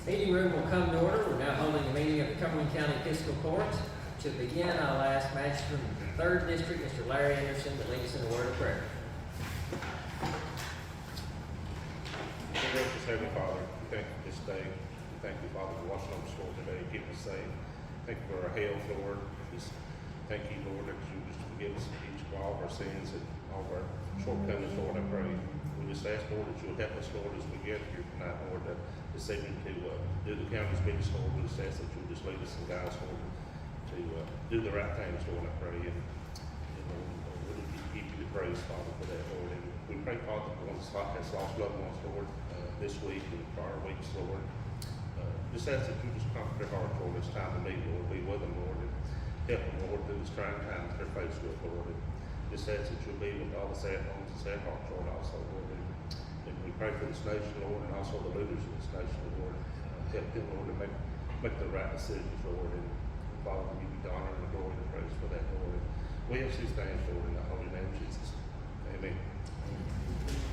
Meeting room will come to order. We're now holding a meeting of the Cumberland County Fiscal Court. To begin, I'll ask Magistrate of the 3rd District, Mr. Larry Anderson, to lead us in a word of prayer. Gracious Heavenly Father, we thank you for this day. We thank you, Father, for watching over the store today, keep us safe. Thank you for our health, Lord. Just thank you, Lord, that you just forgive us each of all of our sins and all of our shortcomings, Lord. I pray. We just ask, Lord, that you will help us, Lord, as we get here tonight, Lord, this evening to do the county's business, Lord. We just ask that you will just lead us and guide us, Lord, to do the right things, Lord, I pray. And Lord, we give you the praise, Father, for that, Lord. And we pray, Father, for ones that's lost loved ones, Lord, this week and prior weeks, Lord. Just ask that you just comfort their hearts, Lord, this time of need, Lord. Be with them, Lord, and help them, Lord, through this trying time that they're faced with, Lord. And just ask that you'll be with all the sad homes and sad hearts, Lord, also, Lord. And we pray for this nation, Lord, and also the leaders of this nation, Lord. Help them, Lord, to make the right decisions, Lord. And Father, we give you the honor and the glory and the praise for that, Lord. And we ask these things, Lord, in the holy name of Jesus. Amen.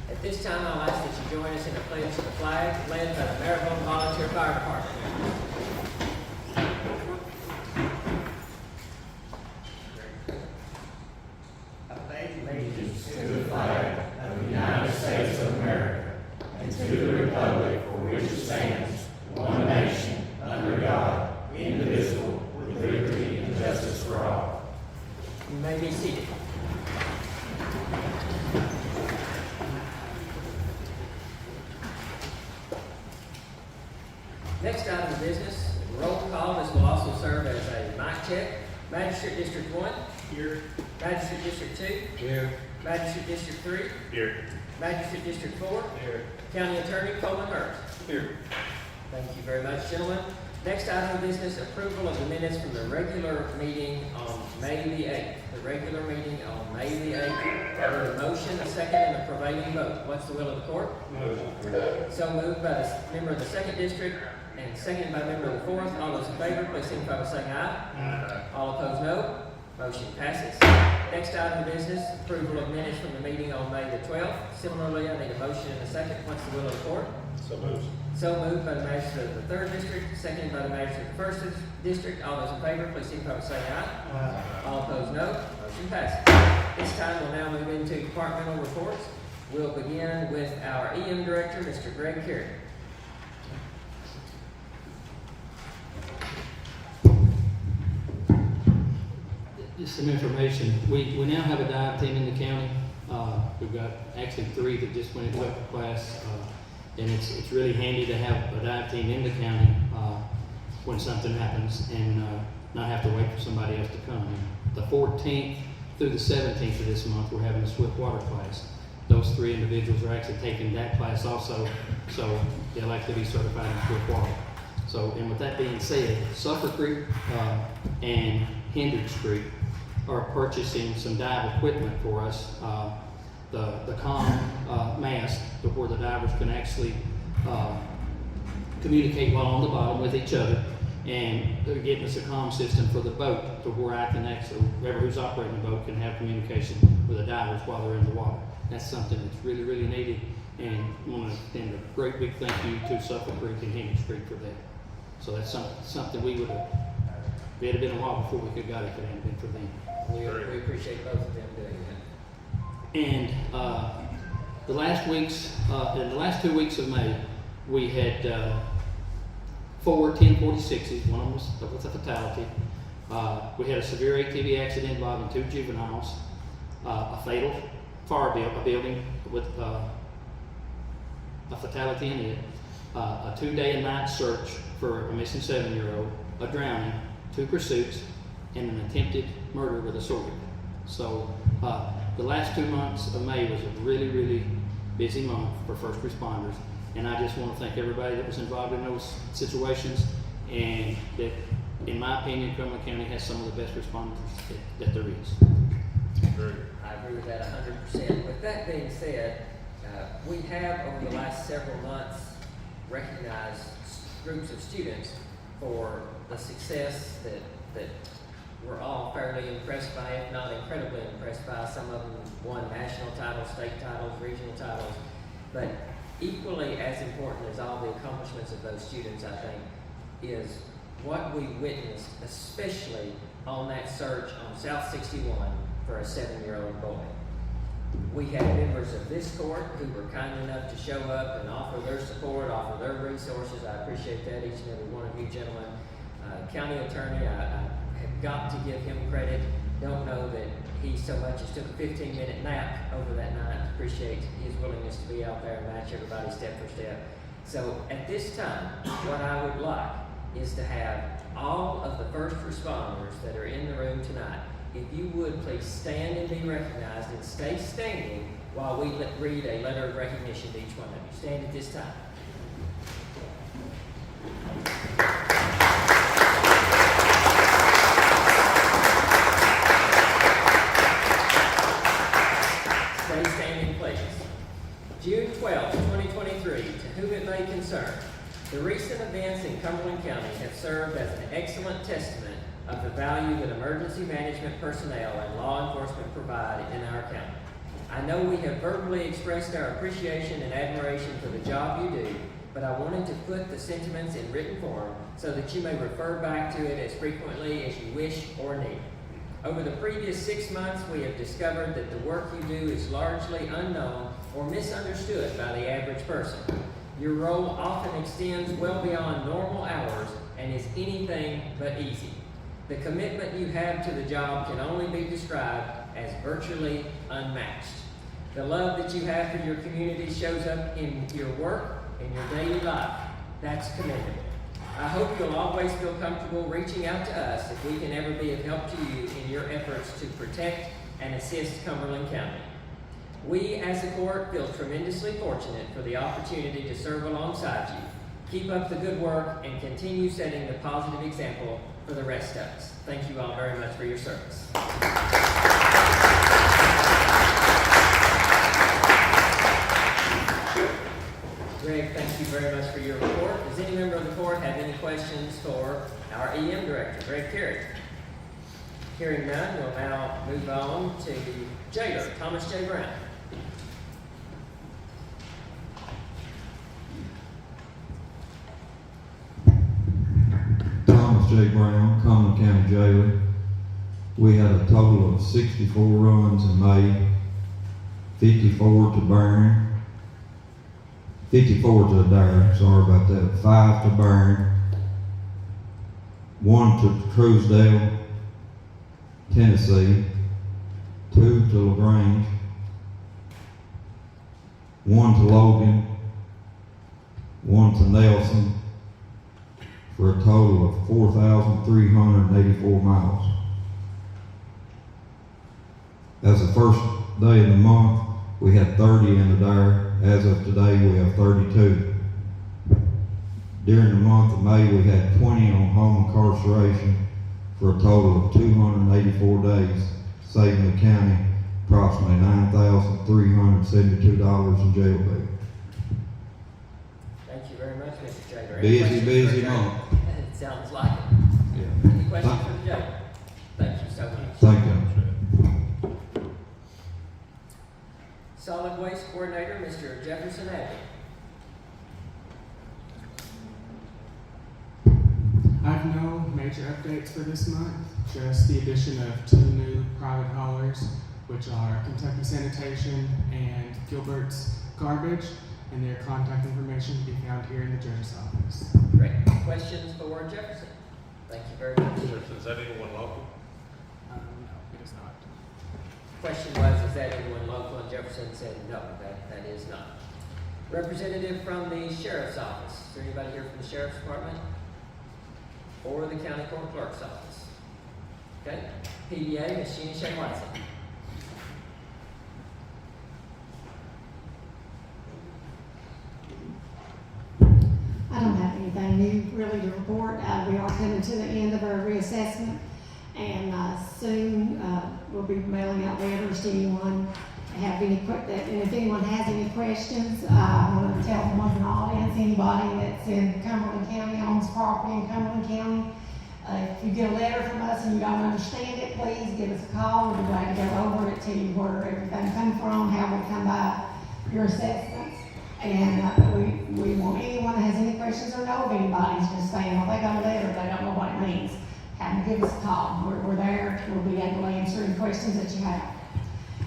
At this time, I'll ask that you join us in a pledge to the flag led by the Maribel Volunteer Fire Department. I pledge allegiance to the flag of the United States of America and to the republic for which it stands, one nation, under God, indivisible, with liberty and justice for all. You may be seated. Next item of business, roll call. This will also serve as a mic check. Magistrate District 1. Here. Magistrate District 2. Here. Magistrate District 3. Here. Magistrate District 4. Here. County Attorney Coleman Hurst. Here. Thank you very much, gentlemen. Next item of business, approval of the minutes from the regular meeting on May the 8th. The regular meeting on May the 8th. Heard a motion, a second, and a prevailing vote. What's the will of the court? Motion. So moved by the member of the 2nd District and seconded by member of the 4th. All those in favor, please signify by saying aye. Aye. All opposed, no. Motion passes. Next item of business, approval of minutes from the meeting on May the 12th. Similarly, I need a motion and a second. What's the will of the court? So moved. So moved by the magistrate of the 3rd District, seconded by the magistrate of the 1st District. All those in favor, please signify by saying aye. Aye. All opposed, no. Motion passes. This time, we'll now move into departmental reports. We'll begin with our EM Director, Mr. Greg Carey. Just some information. We now have a dive team in the county. We've got actually 3 that just went into upper class, and it's really handy to have a dive team in the county when something happens and not have to wait for somebody else to come. The 14th through the 17th of this month, we're having a swift water class. Those 3 individuals are actually taking that class also, so they'll actually be certified in swift water. So, and with that being said, Sulphur Creek and Hendricks Creek are purchasing some dive equipment for us. The comm mast, to where the divers can actually communicate while on the bottom with each other, and they're getting us a comm system for the boat, to where I can actually, whoever who's operating the boat can have communication with the divers while they're in the water. That's something that's really, really needed, and I want to extend a great big thank you to Sulphur Creek and Hendricks Creek for that. So that's something we would have, it had been a while before we could have got it if it hadn't been for them. We appreciate both of them doing that. And the last 2 weeks of May, we had 4 1046s. One of them was a fatality. We had a severe ATV accident involving 2 juveniles, a fatal fire building with a fatality in it, a 2-day and night search for a missing 7-year-old, a drowning, 2 pursuits, and an attempted murder with a sword. So the last 2 months of May was a really, really busy month for first responders, and I just want to thank everybody that was involved in those situations, and that, in my opinion, Cumberland County has some of the best responders that there is. I agree with that 100%. With that being said, we have over the last several months recognized groups of students for the success that we're all fairly impressed by, if not incredibly impressed by. Some of them won national titles, state titles, regional titles. But equally as important as all the accomplishments of those students, I think, is what we witnessed, especially on that search on South 61 for a 7-year-old boy. We had members of this court who were kind enough to show up and offer their support, offer their resources. I appreciate that, each and every one of you gentlemen. County attorney, I have got to give him credit. Don't know that he so much as took a 15-minute nap over that night. Appreciate his willingness to be out there and match everybody step for step. So at this time, what I would like is to have all of the first responders that are in the room tonight, if you would please stand and be recognized and stay standing while we read a letter of recognition to each one of you. Stand at this time. Stay standing, please. June 12, 2023, to whom it may concern. The recent events in Cumberland County have served as an excellent testament of the value that emergency management personnel and law enforcement provide in our county. I know we have verbally expressed our appreciation and admiration for the job you do, but I wanted to put the sentiments in written form so that you may refer back to it as frequently as you wish or need. Over the previous 6 months, we have discovered that the work you do is largely unknown or misunderstood by the average person. Your role often extends well beyond normal hours and is anything but easy. The commitment you have to the job can only be described as virtually unmatched. The love that you have for your community shows up in your work and your daily life. That's commendable. I hope you'll always feel comfortable reaching out to us if we can ever be of help to you in your efforts to protect and assist Cumberland County. We as a court feel tremendously fortunate for the opportunity to serve alongside you. Keep up the good work and continue setting the positive example for the rest of us. Thank you all very much for your service. Greg, thank you very much for your report. Does any member of the court have any questions for our EM Director, Greg Carey? Hearing none, we'll now move on to Jailer, Thomas J. Brown. Thomas J. Brown, Cumberland County Jailer. We had a total of 64 runs in May, 54 to burn, 54 to Dare, sorry about that, 5 to burn, 1 to Truesdale, Tennessee, 2 to LaGrange, 1 to Logan, 1 to Nelson, for a total of 4,384 miles. As the first day of the month, we had 30 in the Dare. As of today, we have 32. During the month of May, we had 20 on home incarceration for a total of 284 days, saving the county approximately $9,372 in jail bail. Thank you very much, Mr. Jailer. Busy month. It sounds like it. Yeah. Any questions for the jailer? Thank you so much. Thank you. Solid Waste Coordinator, Mr. Jefferson Abbey. I have no major updates for this month, just the addition of 2 new private haulers, which are Kentucky Sanitation and Gilbert's Garbage, and their contact information can be found here in the judge's office. Great. Questions for Jefferson? Thank you very much. Is that anyone local? No, it is not. Question was, is that anyone local? And Jefferson said, no, that is not. Representative from the Sheriff's Office. Is there anybody here from the Sheriff's Department? Or the County Court Clerk's Office? Okay. PBA, Ms. Jeannie Shea Watson. I don't have anything new really to report. We are coming to the end of our reassessment, and soon we'll be mailing out letters to anyone have any and if anyone has any questions, I want to tell them in the audience, anybody that's in Cumberland County, owns property in Cumberland County, if you get a letter from us and you don't understand it, please give us a call. We'll be glad to go over it to you, where everything comes from, how we come by your assessments. And we want anyone that has any questions or know of anybody's just saying, well, they got a letter, they don't know what it means. Have them give us a call. We're there. We'll be able to answer any questions that you have.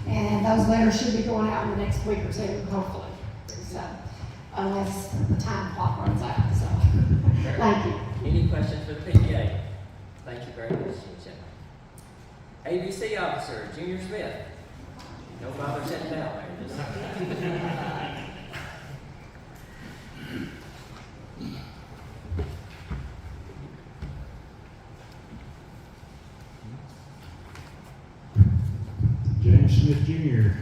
And those letters should be going out in the next week or two, hopefully. So, unless the time clock runs out. So, thank you. Any questions for the PTA? Thank you very much, Jim. ABC officer, Junior Smith. No bother sitting down there. Just- James Smith Jr.,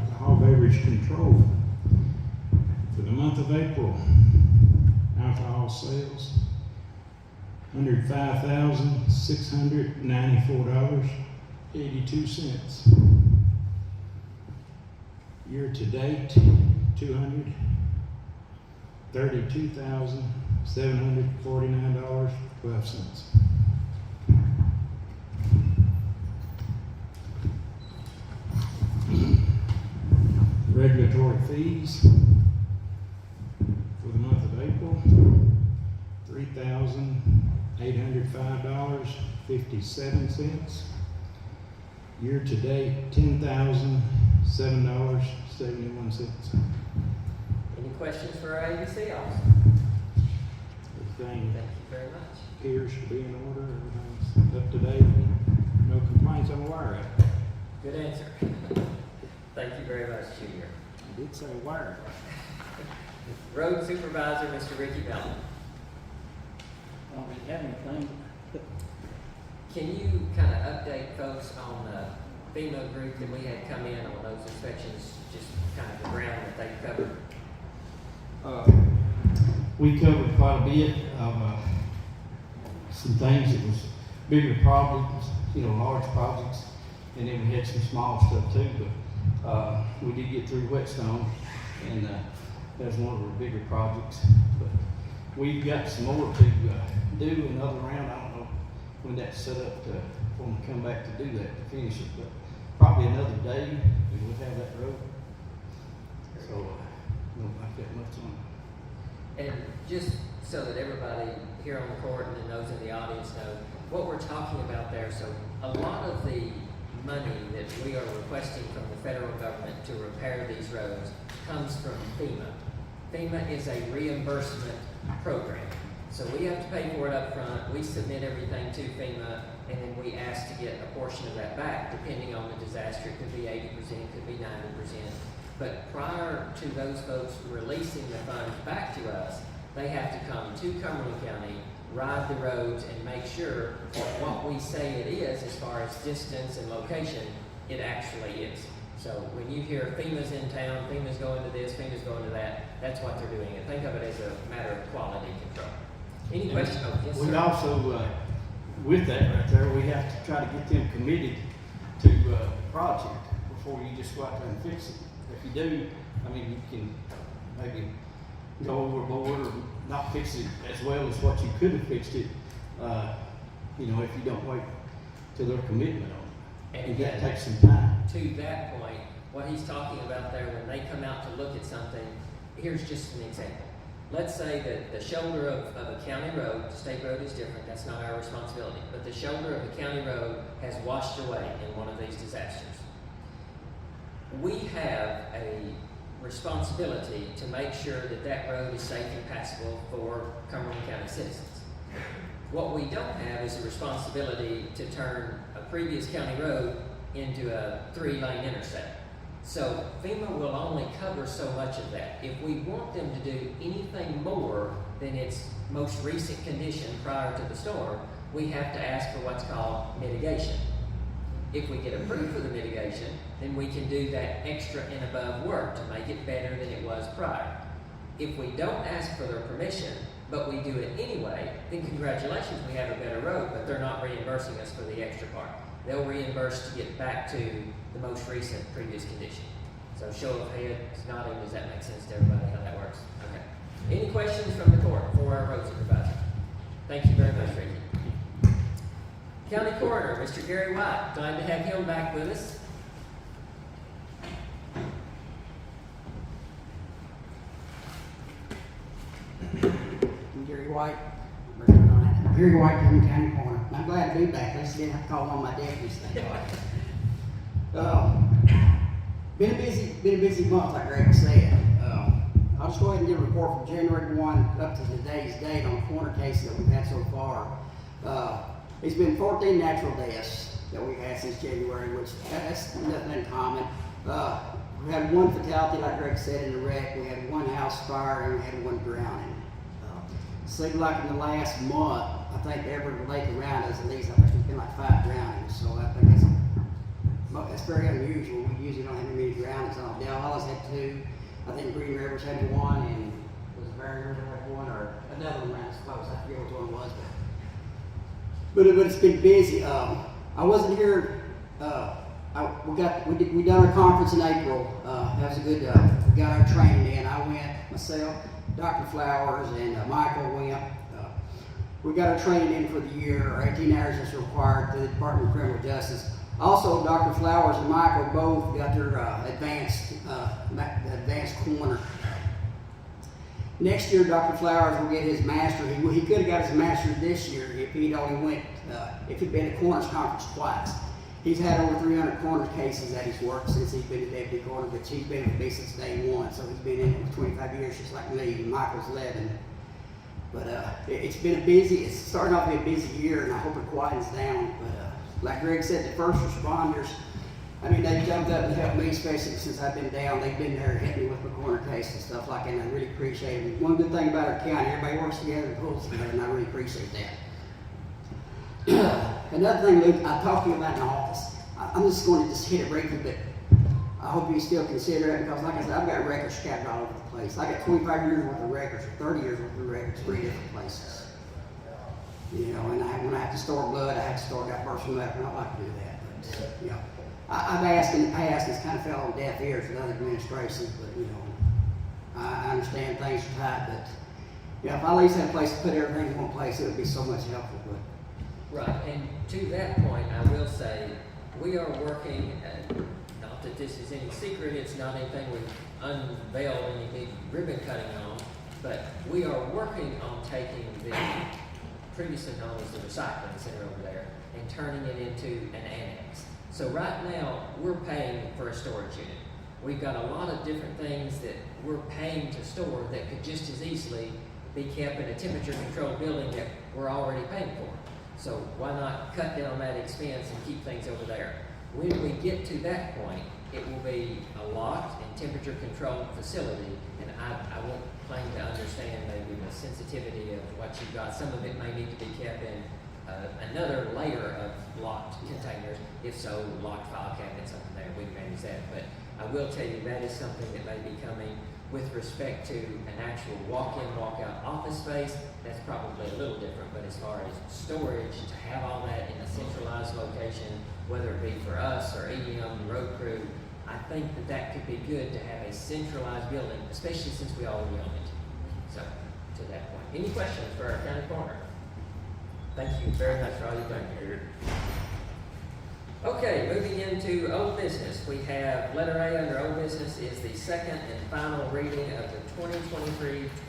alcohol beverage control. For the month of April, alcohol sales, $105,694.82. Year to date, $232,749.12. Regulatory fees for the month of April, $3,805.57. Year to date, $10,007.71. Any questions for our ABC officer? Everything Thank you very much. appears to be in order, everything's up to date, no complaints I'm aware of. Good answer. Thank you very much, Junior. I did say wire. Road Supervisor, Mr. Ricky Mellon. I don't really have anything. Can you kind of update folks on the FEMA group that we had come in on those inspections, just kind of the ground that they covered? We covered quite a bit of some things that was bigger problems, large projects, and then we had some small stuff too. But we did get through Whetstone, and that was one of our bigger projects. But we've got some more to do another round. I don't know when that's set up to when we come back to do that to finish it, but probably another day we will have that road. So don't like that much on it. And just so that everybody here on the court and then those in the audience know what we're talking about there. So a lot of the money that we are requesting from the federal government to repair these roads comes from FEMA. FEMA is a reimbursement program. So we have to pay for it up front. We submit everything to FEMA, and then we ask to get a portion of that back, depending on the disaster. It could be 80%, it could be 90%. But prior to those folks releasing the funds back to us, they have to come to Cumberland County, ride the roads, and make sure that what we say it is, as far as distance and location, it actually is. So when you hear FEMA's in town, FEMA's going to this, FEMA's going to that, that's what they're doing. And think of it as a matter of quality control. Any questions? Oh, yes, We sir. also, with that right there, we have to try to get them committed to the project before you just go out there and fix it. If you do, you can maybe go overboard or not fix it as well as what you could have fixed it, if you don't wait till their commitment on it. And You got to again, take some time. to that point, what he's talking about there, when they come out to look at something, here's just an example. Let's say that the shoulder of a county road, the state road is different, that's not our responsibility, but the shoulder of a county road has washed away in one of these disasters. We have a responsibility to make sure that that road is safe and passable for Cumberland County citizens. What we don't have is a responsibility to turn a previous county road into a 3-lane interstate. So FEMA will only cover so much of that. If we want them to do anything more than its most recent condition prior to the storm, we have to ask for what's called mitigation. If we get approved for the mitigation, then we can do that extra and above work to make it better than it was prior. If we don't ask for their permission, but we do it anyway, then congratulations, we have a better road, but they're not reimbursing us for the extra part. They'll reimburse to get back to the most recent previous condition. So show of heads, nodding, does that make sense to everybody how that works? Okay. Any questions from the court for our road supervisor? Thank you very much, Ricky. County Coroner, Mr. Gary White, glad to have him back with us. Gary White, Cumberland County Coroner. I'm glad to be back. I just didn't have to call one of my deputies. Thank God. Been a busy month, like Greg said. I'll just go ahead and give a report from January 1 up to today's date on corner cases that we've had so far. It's been 14 natural deaths that we've had since January, which that's nothing uncommon. We had one fatality, like Greg said, in the wreck. We had one house fire and we had one drowning. Seemed like in the last month, I think every lake around us, at least, I think there's been like 5 drownings. So I think that's very unusual. We usually don't have any drownings. Dale Hollis had 2. I think Green Rivers had 1, and was Barry River had 1, or another one ran as close. I forget which one it was, but it's been busy. I wasn't here. We done our conference in April. That was a good. We got our training in. I went myself, Dr. Flowers, and Michael went. We got our training in for the year. Our 18 hours is required through the Department of Criminal Justice. Also, Dr. Flowers and Michael both got their advanced coroner. Next year, Dr. Flowers will get his master. He could have got his master this year if he'd only went, if he'd been at coroner's conference twice. He's had over 300 coroner cases that he's worked since he's been a deputy coroner, but he's been with me since day 1, so he's been in it for 25 years, just like me, and Michael's 11. But it's been it's starting off to be a busy year, and I hope it quietens down. But like Greg said, the first responders, I mean, they jumped up and helped me, especially since I've been down. They've been there helping me with my corner case and stuff like that, and I really appreciate it. One good thing about our county, everybody works together and pulls together, and I really appreciate that. Another thing, Luke, I talked to you about in the office. I'm just going to hit it briefly, but I hope you still consider it, because like I said, I've got records scattered all over the place. I got 25 years worth of records, or 30 years worth of records, 3 different places. You know, and when I have to store blood, I have to store that personal medical. I don't like to do that, but you know, I've asked, and it's kind of fell on deaf ears with other administrations, but you know, I understand things are tight, but you know, if I at least had a place to put everything in one place, it would be so much helpful. But Right, and to that point, I will say, we are working, not that this is any secret, it's not anything we unveil any big ribbon cutting on, but we are working on taking the previously known as the recycling center over there and turning it into an annex. So right now, we're paying for a storage unit. We've got a lot of different things that we're paying to store that could just as easily be kept in a temperature-controlled building that we're already paying for. So why not cut down that expense and keep things over there? When we get to that point, it will be a locked and temperature-controlled facility, and I won't claim to understand maybe the sensitivity of what you've got. Some of it may need to be kept in another layer of locked containers. If so, locked file cabinets up there, we can manage that. But I will tell you that is something that may be coming with respect to an actual walk-in, walk-out office space. That's probably a little different, but as far as storage, to have all that in a centralized location, whether it be for us or EM, road crew, I think that could be good to have a centralized building, especially since we already own it. So, to that point. Any questions for our county coroner? Thank you very much for all you've done here. Okay, moving into old business. We have letter A under old business is the second and final reading of the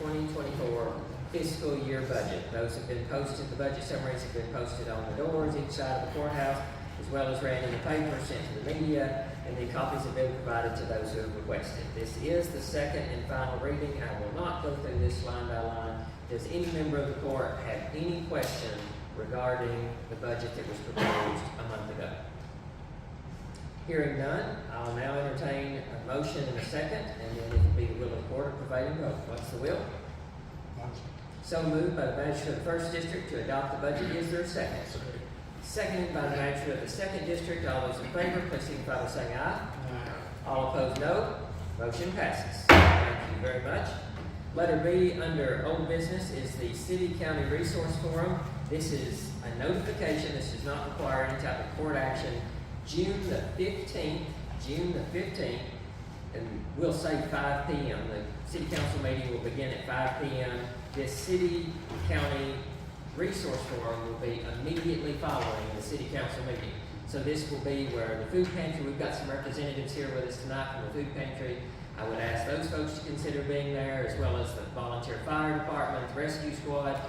2023-2024 fiscal year budget. Those have been posted, the budget summaries have been posted on the doors each side of the courthouse, as well as ran in the paper, sent to the media, and the copies have been provided to those who have requested. This is the second and final reading. I will not go through this line by line. Does any member of the court have any question regarding the budget that was proposed a month ago? Hearing none, I'll now entertain a motion and a second, and then it will be the will of the court of prevailing vote. What's the will? So moved by the magistrate of the first district to adopt the budget. Is there a second? Seconded by the magistrate of the second district. All those in favor, please signify by saying aye. All opposed, no. Motion passes. Thank you very much. Letter B under old business is the City County Resource Forum. This is a notification. This does not require any type of court action. June the 15th, and we'll say 5 p.m. The City Council meeting will begin at 5 p.m. This City County Resource Forum will be immediately following the City Council meeting. So this will be where the food pantry, we've got some representatives here with us tonight from the food pantry. I would ask those folks to consider being there, as well as the volunteer fire department, the rescue squad.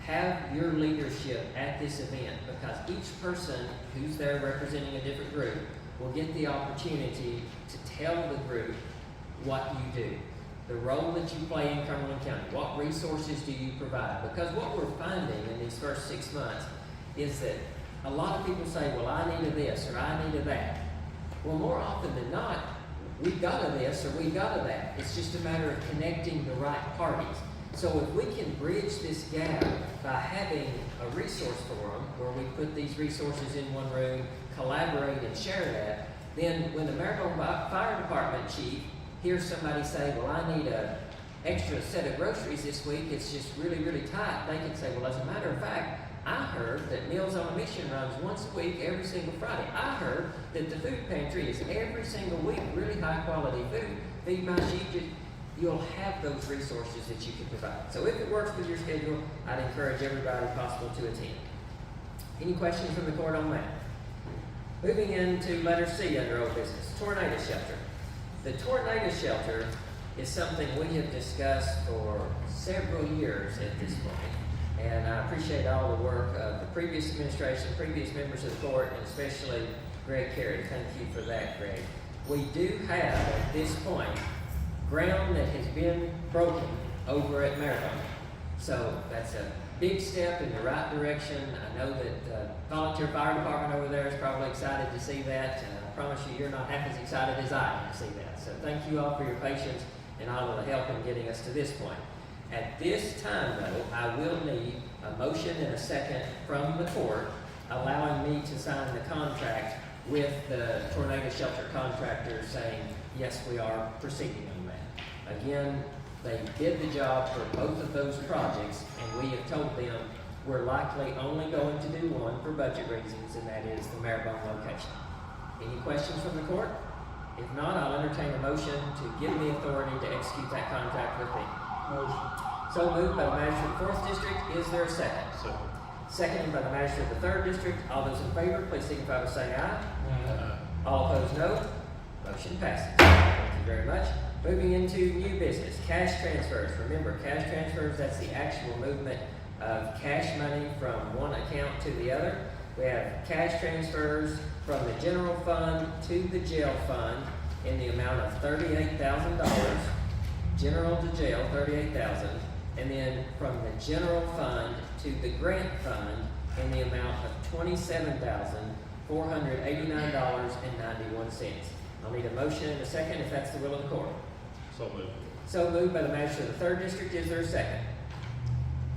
Have your leadership at this event, because each person who's there representing a different group will get the opportunity to tell the group what you do, the role that you play in Cumberland County, what resources do you provide. Because what we're finding in these first 6 months is that a lot of people say, well, I need a this or I need a that. Well, more often than not, we've got a this or we've got a that. It's just a matter of connecting the right parties. So if we can bridge this gap by having a resource forum where we put these resources in one room, collaborate and share that, then when the Maribel Fire Department chief hears somebody say, well, I need an extra set of groceries this week, it's just really, really tight, they can say, well, as a matter of fact, I heard that Meals on a Mission runs once a week, every single Friday. I heard that the food pantry is every single week, really high quality food. Feed My Sheep, you'll have those resources that you can provide. So if it works with your schedule, I'd encourage everybody possible to attend. Any questions from the court on that? Moving into letter C under old business, tornado shelter. The tornado shelter is something we have discussed for several years at this point. And I appreciate all the work of the previous administration, previous members of the court, and especially Greg Carey. Thank you for that, Greg. We do have, at this point, ground that has been broken over at Maribel. So that's a big step in the right direction. I know that the volunteer fire department over there is probably excited to see that. And I promise you, you're not half as excited as I am to see that. So thank you all for your patience and all of the help in getting us to this point. At this time, though, I will need a motion and a second from the court allowing me to sign the contract with the tornado shelter contractor saying, yes, we are proceeding on that. Again, they did the job for both of those projects, and we have told them we're likely only going to do one for budget reasons, and that is the Maribel location. Any questions from the court? If not, I'll entertain a motion to give me authority to execute that contract with them. Motion. So moved by the magistrate of the 4th District. Is there a second? Second. Seconded by the magistrate of the 3rd District. All those in favor, please signify by saying aye. All opposed, no. Motion passes. Thank you very much. Moving into new business, cash transfers. Remember, cash transfers, that's the actual movement of cash money from one account to the other. We have cash transfers from the general fund to the jail fund in the amount of $38,000. General to jail, $38,000. And then from the general fund to the grant fund in the amount of $27,489.91. I'll need a motion and a second if that's the will of the court. So moved. So moved by the magistrate of the 3rd District. Is there a second?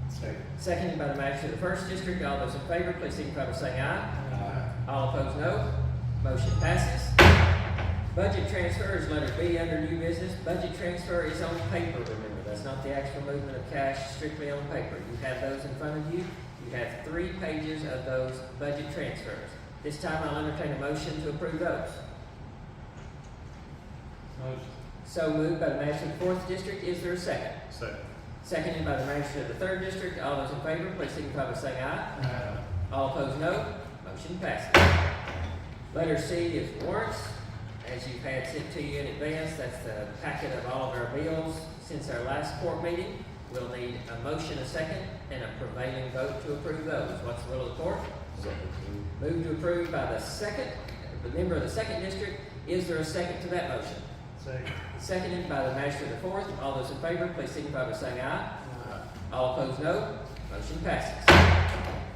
Second. Seconded by the magistrate of the 1st District. All those in favor, please signify by saying aye. All opposed, no. Motion passes. Budget transfer is letter B under new business. Budget transfer is on paper, remember. That's not the actual movement of cash, strictly on paper. You have those in front of you. You have 3 pages of those budget transfers. This time I'll entertain a motion to approve those. Motion. So moved by the magistrate of the 4th District. Is there a second? Second. Seconded by the magistrate of the 3rd District. All those in favor, please signify by saying aye. All opposed, no. Motion passes. Letter C is warrants. As you've had sent to you in advance, that's the packet of all of our bills since our last court meeting. We'll need a motion, a second, and a prevailing vote to approve those. What's the will of the court? Move to approve by the member of the 2nd District. Is there a second to that motion? Second. Seconded by the magistrate of the 4th. All those in favor, please signify by saying aye. All opposed, no. Motion passes.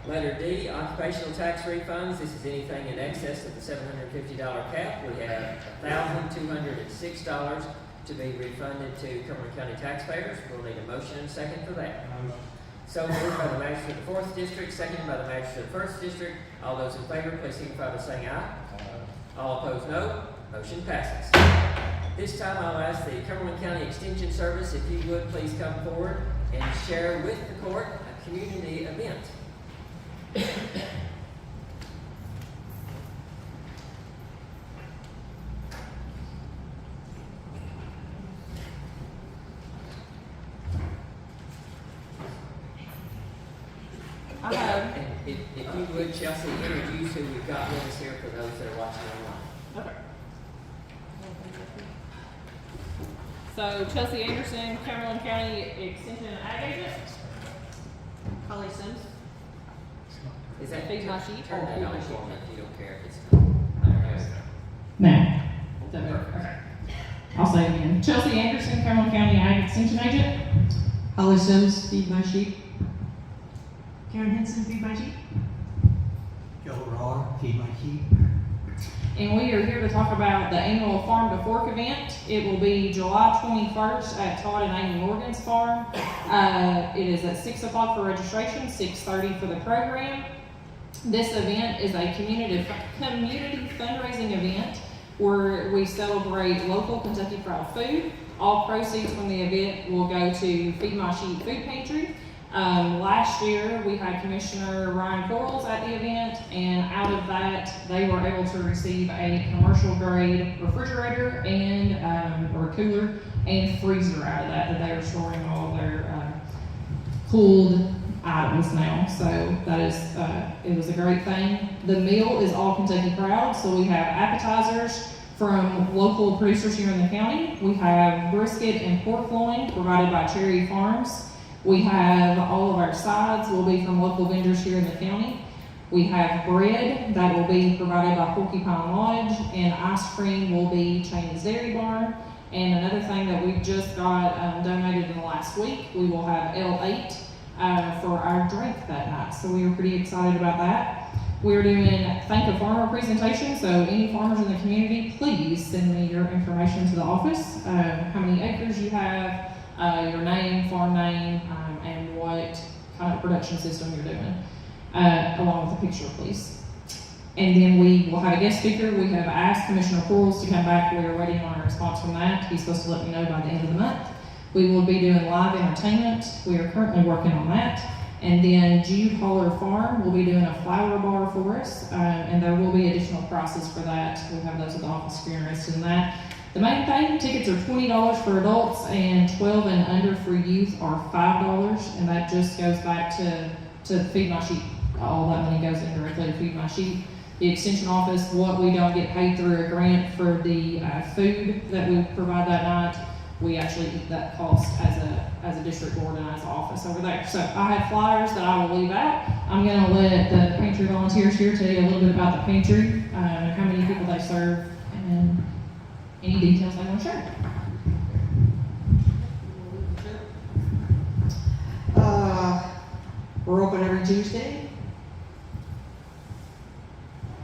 Letter D, occupational tax refunds. This is anything in excess of the $750 cap. We have $1,206 to be refunded to Cumberland County taxpayers. We'll need a motion and a second for that. Motion. So moved by the magistrate of the 4th District, seconded by the magistrate of the 1st District. All those in favor, please signify by saying aye. All opposed, no. Motion passes. This time I'll ask the Cumberland County Extension Service, if you would please come forward and share with the court a community event. If you would, Chelsea, introduce who we've got with us here for those that are watching online. Okay. So Chelsea Anderson, Cumberland County Extension Ag Agent. Holly Sims. Is that Feed my sheep Turn or that feed on my for sheep? me if you don't care if it's not. There we go. Now. Is that better? Okay. I'll say it again. Chelsea Anderson, Cumberland County Ag Extension Agent. Holly Sims, Feed My Sheep. Karen Henson, Feed My Sheep. Joe Rohr, Feed My Sheep. And we are here to talk about the annual Farm to Fork event. It will be July 21st at Todd and Amy Morgan's farm. It is at 6 o'clock for registration, 6:30 for the program. This event is a community fundraising event where we celebrate local Kentucky Fried food. All proceeds from the event will go to Feed My Sheep Food Pantry. Last year, we had Commissioner Ryan Quarles at the event, and out of that, they were able to receive a commercial grade refrigerator and or cooler and freezer out of that they are storing all of their cooled items now. So that is, it was a great thing. The meal is all Kentucky proud, so we have appetizers from local producers here in the county. We have brisket and pork loin provided by Cherry Farms. We have all of our sides will be from local vendors here in the county. We have bread that will be provided by Porcupine Lodge, and ice cream will be Cheney's Dairy Barn. And another thing that we just got donated in the last week, we will have L8 for our drink that night. So we are pretty excited about that. We're doing Thank a Farmer presentation, so any farmers in the community, please send me your information to the office, how many acres you have, your name, farm name, and what kind of production system you're doing, along with a picture, please. And then we will have a guest speaker. We have asked Commissioner Quarles to come back. We are waiting on a response from that. He's supposed to let me know by the end of the month. We will be doing live entertainment. We are currently working on that. And then Jude Holler Farm will be doing a flower bar for us, and there will be additional prices for that. We'll have those at the office if you're interested in that. The main thing, tickets are $20 for adults and 12 and under for youth are $5, and that just goes back to Feed My Sheep. All that money goes in directly to Feed My Sheep. The extension office, what we don't get paid through a grant for the food that we provide that night, we actually eat that cost as a district board and as an office over there. So I have flyers that I will leave out. I'm going to let the pantry volunteers here tell you a little bit about the pantry, how many people they serve, and any details they want to share. We're open every Tuesday.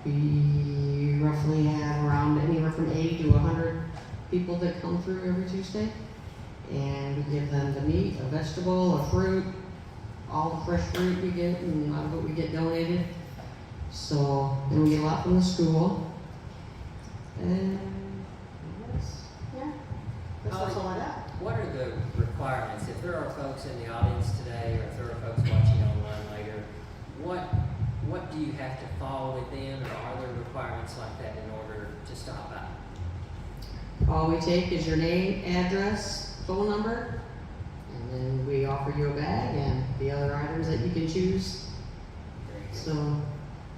We roughly have around anywhere from 80 to 100 people that come through every Tuesday. And we give them the meat, a vegetable, a fruit, all the fresh fruit we get, and a lot of it we get donated. So, then we get a lot from the school. And that's all I got. What are the requirements? If there are folks in the audience today, or if there are folks watching online later, what do you have to fall within, or are there requirements like that in order to stop by? All we take is your name, address, phone number, and then we offer you a bag and the other items that you can choose. So,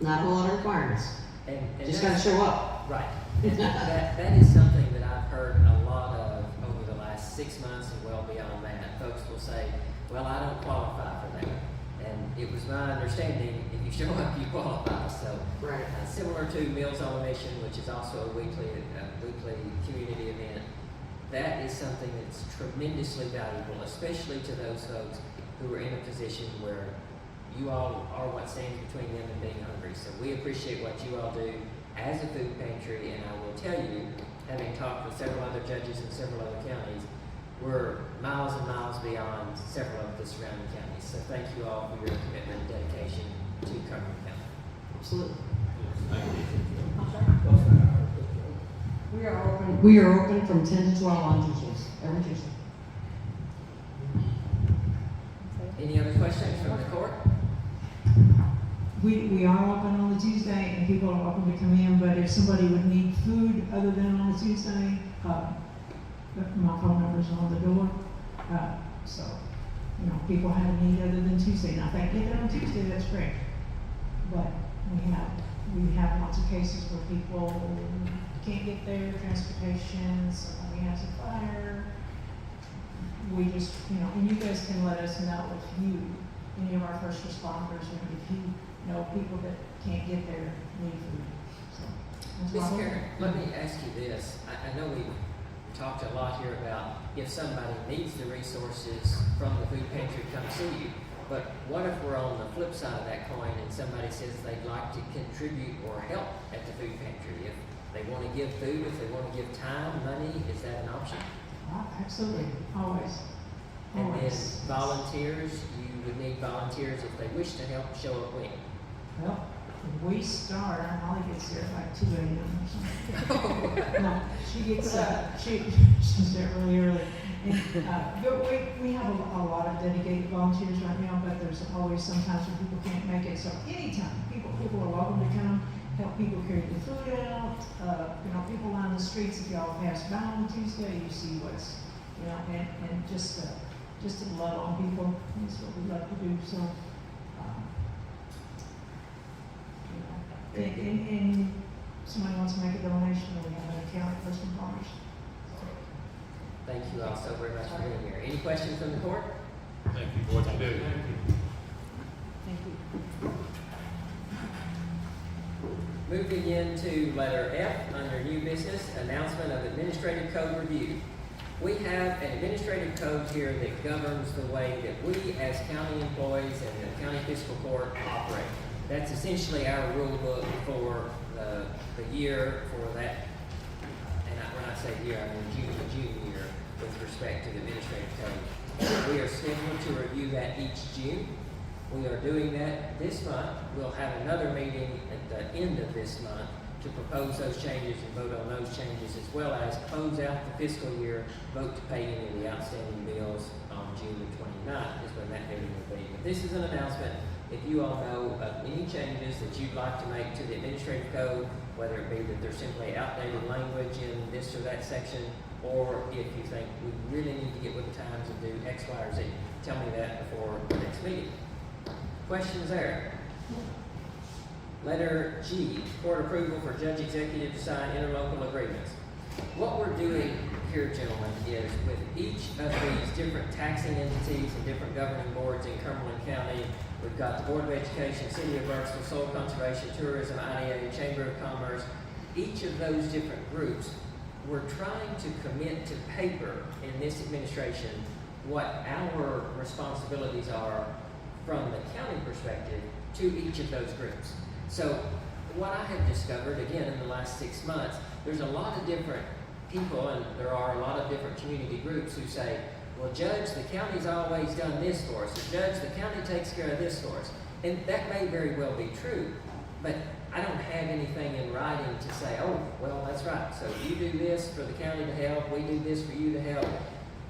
not a whole lot of requirements. And Just gotta show up. Right. And that is something that I've heard a lot of over the last 6 months and well beyond that. Folks will say, well, I don't qualify for that. And it was my understanding, if you show up, you qualify. So, Right. Similar to Meals on a Mission, which is also a weekly community event, that is something that's tremendously valuable, especially to those folks who are in a position where you all are what stands between them and being hungry. So we appreciate what you all do as a food pantry, and I will tell you, having talked with several other judges in several other counties, we're miles and miles beyond several of the surrounding counties. So thank you all for your commitment and dedication to Cumberland County. Absolutely. We are open from 10 to 12 on Tuesdays, every Tuesday. Any other questions from the court? We are open on the Tuesday and people are welcome to come in, but if somebody would need food other than on the Tuesday, my phone number's on the door. So, people have a need other than Tuesday. Now, if they get it on Tuesday, that's great. but we have lots of cases where people can't get there, transportation, somebody has a fire. We just, and you guys can let us know if you, any of our first responders, or if you know people that can't get there, need food. So, that's Ms. why we're- Karen, let me ask you this. I know we've talked a lot here about if somebody needs the resources from the food pantry to come see you. But what if we're on the flip side of that coin and somebody says they'd like to contribute or help at the food pantry? If they want to give food, if they want to give time, money, is that an option? Absolutely, always. And then Always. volunteers, you would need volunteers if they wish to help show up when. Well, we start, Holly gets there at like 2 a.m. or something. No, she gets, she's there really early. And, but we have a lot of dedicated volunteers right now, but there's always sometimes when people can't make it. So anytime, people are welcome to come, help people carry the food out. People line the streets. If y'all pass by on Tuesday, you see what's, and just to love on people is what we love to do. So, and somebody wants to make a donation, we have an account at First and Farmers. Thank you all so very much for being here. Any questions from the court? Thank you for what you do. Thank you. Moving into letter F under new business, announcement of administrative code review. We have an administrative code here that governs the way that we as county employees and the county fiscal court operate. That's essentially our rule book for the year for that, and when I say year, I mean June year with respect to the administrative code. We are scheduled to review that each June. We are doing that this month. We'll have another meeting at the end of this month to propose those changes and vote on those changes, as well as close out the fiscal year, vote to pay any of the outstanding bills on June the 29th is when that meeting will be. But this is an announcement. If you all know of any changes that you'd like to make to the administrative code, whether it be that there's simply outdated language in this or that section, or if you think we really need to get with the times and do X, Y, or Z, tell me that before the next meeting. Questions there? Letter G, court approval for judge executive to sign interlocal agreements. What we're doing here, gentlemen, is with each of these different taxing entities and different governing boards in Cumberland County, we've got the Board of Education, City of Burkesville, Soil Conservation, Tourism, IDA, Chamber of Commerce. Each of those different groups, we're trying to commit to paper in this administration what our responsibilities are from the county perspective to each of those groups. So what I have discovered, again, in the last 6 months, there's a lot of different people and there are a lot of different community groups who say, well, Judge, the county's always done this for us. Or, Judge, the county takes care of this for us. And that may very well be true, but I don't have anything in writing to say, oh, well, that's right. So you do this for the county to help, we do this for you to help.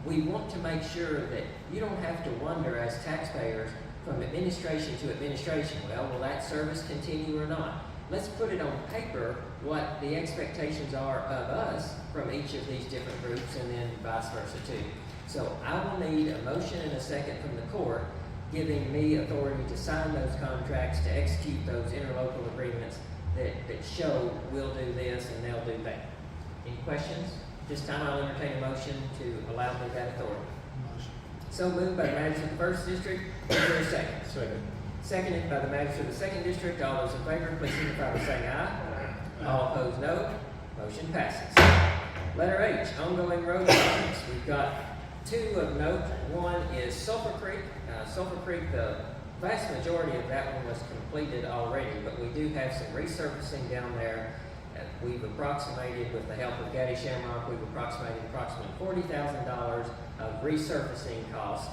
We want to make sure that you don't have to wonder as taxpayers from administration to administration, well, will that service continue or not? Let's put it on paper what the expectations are of us from each of these different groups and then vice versa too. So I will need a motion and a second from the court giving me authority to sign those contracts, to execute those interlocal agreements that show we'll do this and they'll do that. Any questions? This time I'll entertain a motion to allow me that authority. So moved by the manager of the 1st District. Is there a second? Second. Seconded by the manager of the 2nd District. All those in favor, please signify by saying aye. All opposed, no. Motion passes. Letter H, ongoing road projects. We've got 2 of note. One is Sulphur Creek. Sulphur Creek, the vast majority of that one was completed already, but we do have some resurfacing down there. We've approximated, with the help of Gaddy Shamrock, we've approximated approximately $40,000 of resurfacing costs.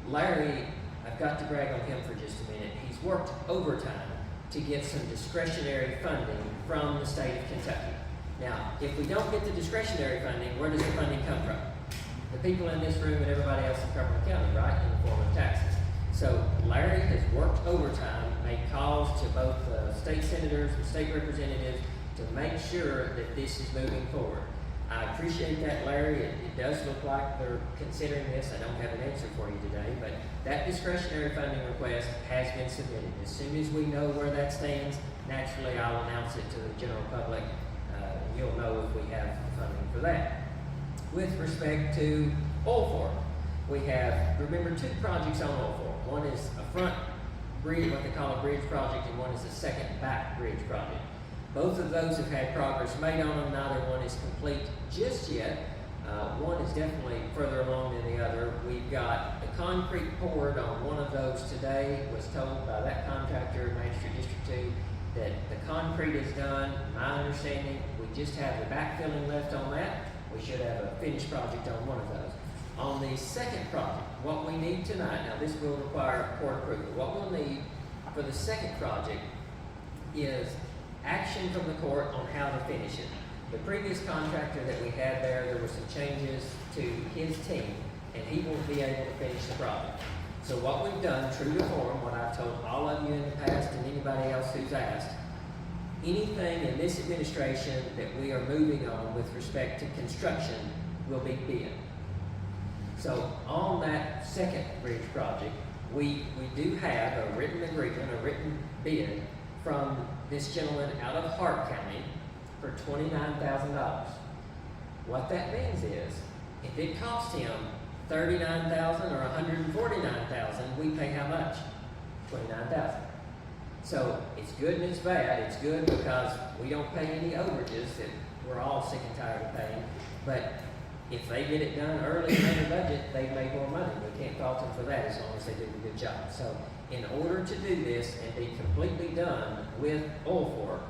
Larry, I've got to brag on him for just a minute. He's worked overtime to get some discretionary funding from the state of Kentucky. Now, if we don't get the discretionary funding, where does the funding come from? The people in this room and everybody else in Cumberland County, right? In the form of taxes. So Larry has worked overtime, made calls to both the state senators and state representatives to make sure that this is moving forward. I appreciate that, Larry. It does look like they're considering this. I don't have an answer for you today, but that discretionary funding request has been submitted. As soon as we know where that stands, naturally I'll announce it to the general public. You'll know if we have funding for that. With respect to oil fork, we have, remember, 2 projects on oil fork. One is a front bridge, what they call a bridge project, and one is a second back bridge project. Both of those have had progress made on them. Neither one is complete just yet. One is definitely further along than the other. We've got the concrete poured on one of those today. Was told by that contractor, Magistrate District 2, that the concrete is done. My understanding, we just have the backfilling left on that. We should have a finished project on one of those. On the second project, what we need tonight, now this will require court approval. What we'll need for the second project is action from the court on how to finish it. The previous contractor that we had there were some changes to his team, and he won't be able to finish the project. So what we've done, true to form, what I've told all of you in the past and anybody else who's asked, anything in this administration that we are moving on with respect to construction will be bid. So on that second bridge project, we do have a written agreement, a written bid from this gentleman out of Hart County for $29,000. What that means is, if it costs him $39,000 or $149,000, we pay how much? $29,000. So it's good and it's bad. It's good because we don't pay any overages that we're all sick and tired of paying. But if they get it done early in their budget, they make more money. We can't fault them for that as long as they do a good job. So in order to do this and be completely done with oil fork,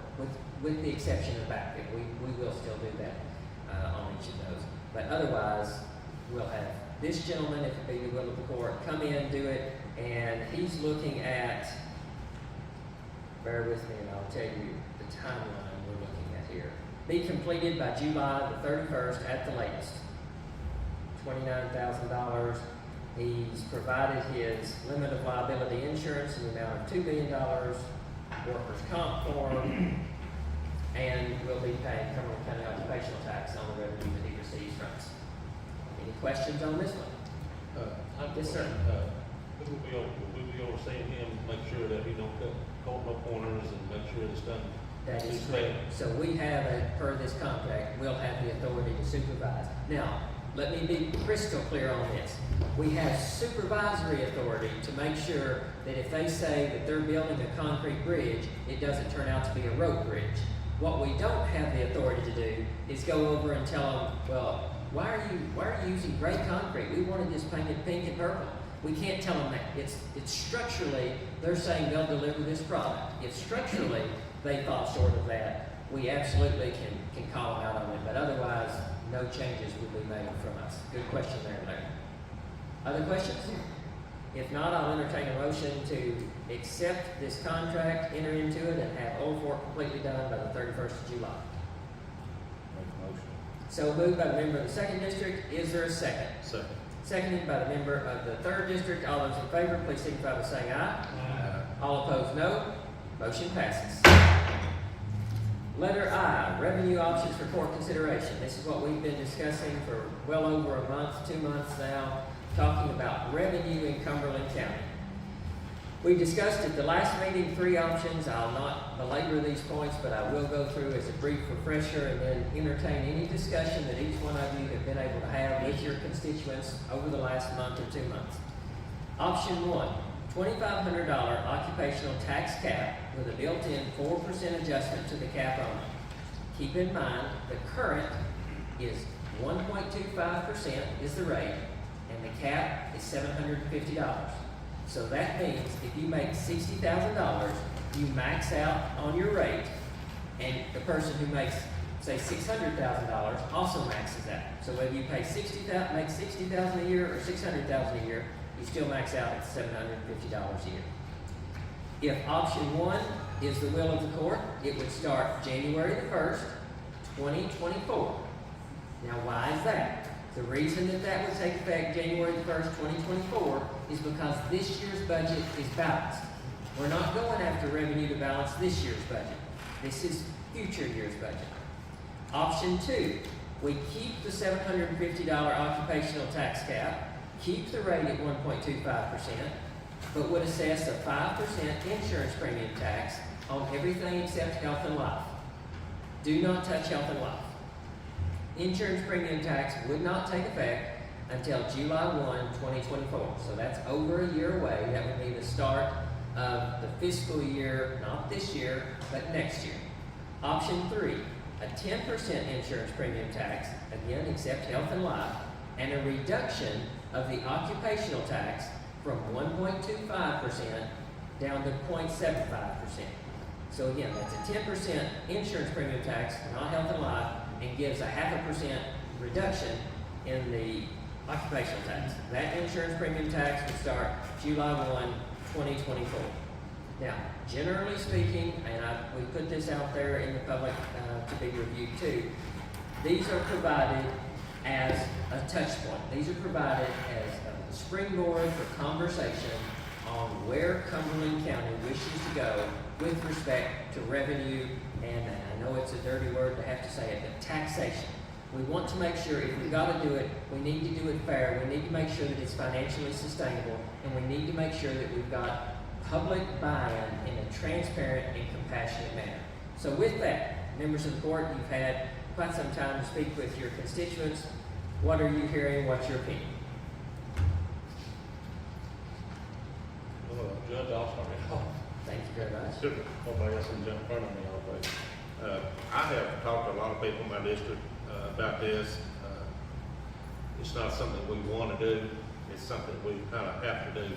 with the exception of backfill, we will still do that on each of those. But otherwise, we'll have this gentleman, if it be the will of the court, come in, do it, and he's looking at, bear with me and I'll tell you the timeline we're looking at here. Be completed by July the 31st at the latest. $29,000. He's provided his limit of liability insurance in the amount of $2 million, workers' comp form, and will be paying Cumberland County occupational tax on the revenue that he receives from us. Any questions on this one? Yes, sir. Who will be overseeing him, make sure that he don't cut no corners and make sure it's done? That is correct. So we have, per this contract, we'll have the authority to supervise. Now, let me be crystal clear on this. We have supervisory authority to make sure that if they say that they're building a concrete bridge, it doesn't turn out to be a road bridge. What we don't have the authority to do is go over and tell them, well, why are you using gray concrete? We wanted this painted pink and purple. We can't tell them that. It's structurally, they're saying they'll deliver this product. If structurally they fall short of that, we absolutely can call them out on it, but otherwise, no changes will be made from us. Good question there, Larry. Other questions? If not, I'll entertain a motion to accept this contract, enter into it, and have oil fork completely done by the 31st of July. Make a motion. So moved by the member of the 2nd District. Is there a second? Second. Seconded by the member of the 3rd District. All those in favor, please signify by saying aye. Aye. All opposed, no. Motion passes. Letter I, revenue options for court consideration. This is what we've been discussing for well over a month, 2 months now, talking about revenue in Cumberland County. We discussed at the last meeting 3 options. I'll not belabor these points, but I will go through as a brief refresher and then entertain any discussion that each one of you have been able to have with your constituents over the last month or 2 months. Option 1, $2,500 occupational tax cap with a built-in 4% adjustment to the cap only. Keep in mind, the current is 1.25% is the rate, and the cap is $750. So that means if you make $60,000, you max out on your rate, and the person who makes, say, $600,000 also maxes out. So whether you pay $60,000 a year or $600,000 a year, you still max out at $750 a year. If option 1 is the will of the court, it would start January the 1st, 2024. Now, why is that? The reason that would take effect January the 1st, 2024 is because this year's budget is balanced. We're not going after revenue to balance this year's budget. This is future year's budget. Option 2 we keep the $750 occupational tax cap, keep the rate at 1.25%, but would assess a 5% insurance premium tax on everything except health and life. Do not touch health and life. Insurance premium tax would not take effect until July 1, 2024. So that's over a year away. That would be the start of the fiscal year, not this year, but next year. Option 3, a 10% insurance premium tax, again, except health and life, and a reduction of the occupational tax from 1.25% down to 0.75%. So again, that's a 10% insurance premium tax, not health and life, and gives a 0.5% reduction in the occupational tax. That insurance premium tax would start July 1, 2024. Now, generally speaking, and we put this out there in the public to be reviewed too, these are provided as a touch point. These are provided as a springboard for conversation on where Cumberland County wishes to go with respect to revenue, and I know it's a dirty word to have to say it, but taxation. We want to make sure if we've got to do it, we need to do it fair. We need to make sure that it's financially sustainable, and we need to make sure that we've got public buy-in in a transparent and compassionate manner. So with that, members of the court, you've had quite some time to speak with your constituents. What are you hearing? What's your opinion? Well, Judge, I'll start it off. Thank you very much. Nobody else can jump in front of me all day. I have talked to a lot of people in my district about this. It's not something we want to do. It's something we kind of have to do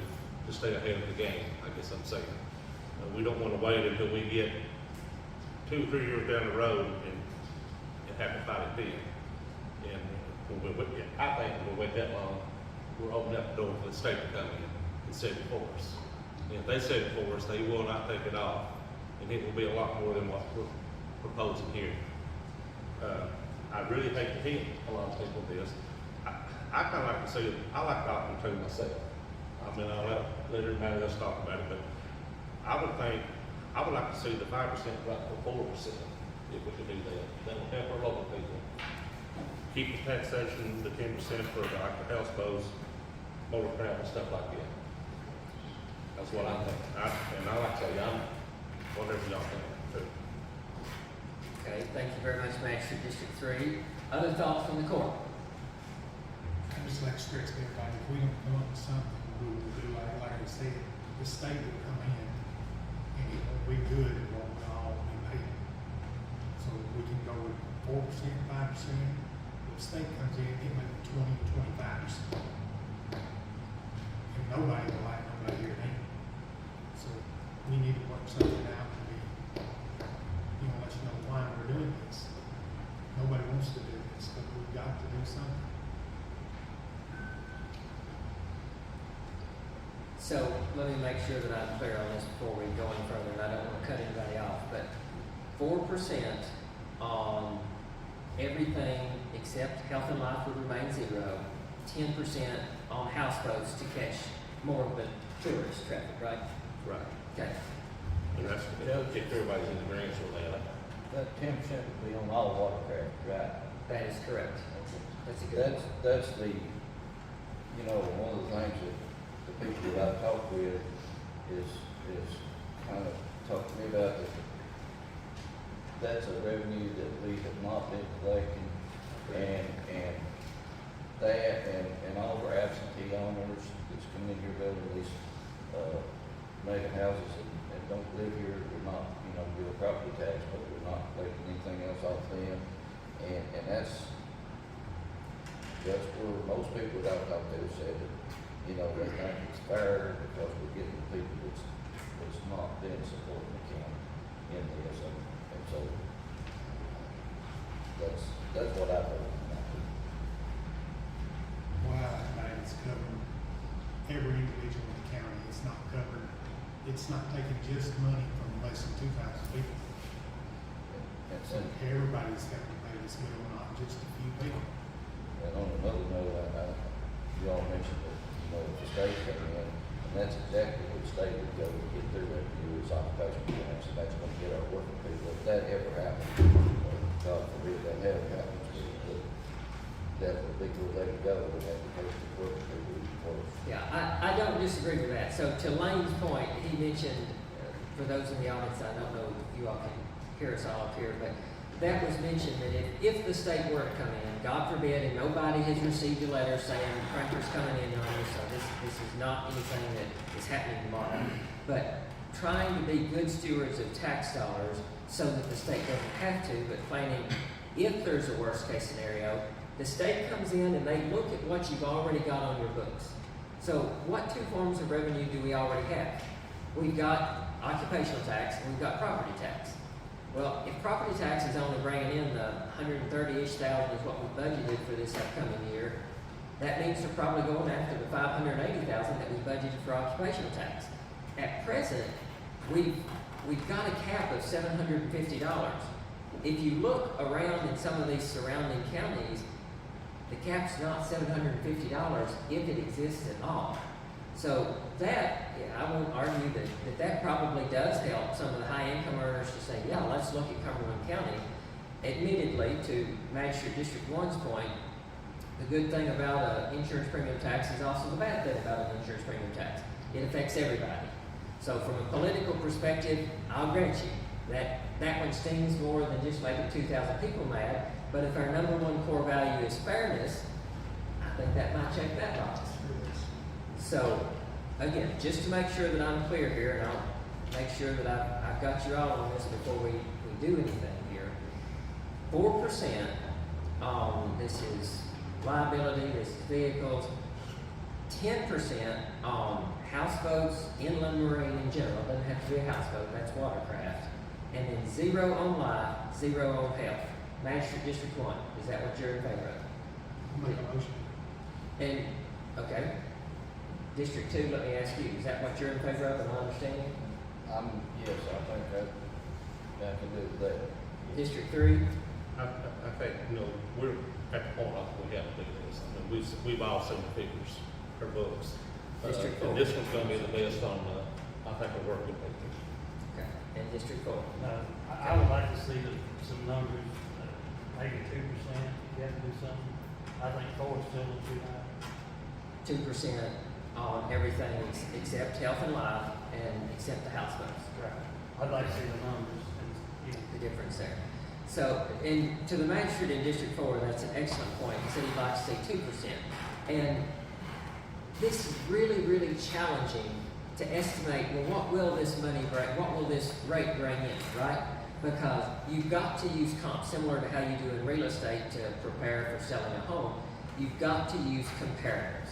to stay ahead of the game, I guess I'm saying. We don't want to wait until we get 2 or 3 years down the road and have to fight it then. And I think when we wait that long, we're opening up the door for the state to come in and set it for us. And if they set it for us, they will not take it off, and it will be a lot more than what we're proposing here. I really hate to hit a lot of people with this. I kind of like to see it. I like the option 2 myself. I mean, I'll let everybody else talk about it, but I would like to see the 5% drop to 4% if we could do that. That would help our local people. Keep the taxation to 10% for like the houseboats, motor craft and stuff like that. That's what I think. And I like to say, whatever y'all think too. Okay, thank you very much, Max, for District 3. Other thoughts from the court? I just like to stress to everybody, if we don't come up with something, we will do like I said, the state will come in and it won't be good, it won't all be paid. So we can go with 4%, 5%. If the state comes in, it may be 20, 25%. And nobody will like nobody here now. So we need to work something out and be, let you know why we're doing this. Nobody wants to do this, but we've got to do something. So let me make sure that I'm clear on this before we go any further, and I don't want to cut anybody off, but 4% on everything except health and life would remain 0, 10% on houseboats to catch more of the tourist traffic, right? Right. Okay. And that's, if everybody's in agreement with that. That 10% would be on all watercraft, right? That is correct. That's a good one. That's the, one of the things that the people that I've talked with is kind of talked to me about that. That's a revenue that we have not been collecting, and that and all of our absentee owners that's come in here building these mega houses and don't live here, we're not, do a property tax, but we're not collecting anything else off them, and that's where most people that I've talked to said that, they think it's fair because we're getting people that's not been supporting the county in this, and so that's what I heard. Well, it's covering every individual in the county. It's not covered. It's not taking just money from less than 2,000 people. So everybody's got to pay this bill, not just a few people. And on another note, you all mentioned that, if the state came in, and that's exactly what the state would go to get their revenue is occupational tax, and that's going to get our working people. If that ever happens, God forbid that ever happens, the that would be where they would go, would have to post the work they do for us. Yeah, I don't disagree with that. So to Lane's point, he mentioned, for those in the audience, I don't know if you all can hear us all up here, but that was mentioned that if the state were to come in, God forbid, and nobody has received a letter saying Cranker's coming in on us, so this is not anything that is happening tomorrow, but trying to be good stewards of tax dollars so that the state doesn't have to, but planning if there's a worst case scenario, the state comes in and they look at what you've already got on your books. So what two forms of revenue do we already have? We've got occupational tax and we've got property tax. Well, if property tax is only bringing in the 130-ish thousand is what we budgeted for this upcoming year, that means they're probably going after the 580,000 that we budgeted for occupational tax. At present, we've got a cap of $750. If you look around in some of these surrounding counties, the cap's not $750 if it exists at all. So that, yeah, I won't argue that probably does help some of the high income earners to say, yeah, let's look at Cumberland County. Admittedly, to Magistrate District 1's point, the good thing about an insurance premium tax is also the bad thing about an insurance premium tax. It affects everybody. So from a political perspective, I'll grant you that one stings more than just making 2,000 people mad. But if our number one core value is fairness, I think that might check that box. So, again, just to make sure that I'm clear here, and I'll make sure that I've got you all on this before we do anything here. 4%, this is liability, this is vehicles. 10% on houseboats, inland marine in general, doesn't have to be a houseboat, that's watercraft. And then 0 on life, 0 on health. Magistrate District 1, is that what you're in favor of? I'll make a motion. And, okay. District 2, let me ask you, is that what you're in favor of, am I understanding? Yes, I think that can do that. District 3? I think, we're at the point of we have to do this. I mean, we've all seen the figures, our books. District 4. And this one's gonna be the best on, I think, a working picture. Okay, and District 4? I would like to see some numbers, maybe 2%, if you have to do something. I think 4 is still too high. 2% on everything except health and life and except the houseboats. Right. I'd like to see the numbers and, The difference there. So, to the magistrate in District 4, that's an excellent point. He said he'd like to see 2%. And this is really, really challenging to estimate, well, what will this money bring, what will this rate bring in, right? Because you've got to use comp, similar to how you do in real estate to prepare for selling a home. You've got to use comparators.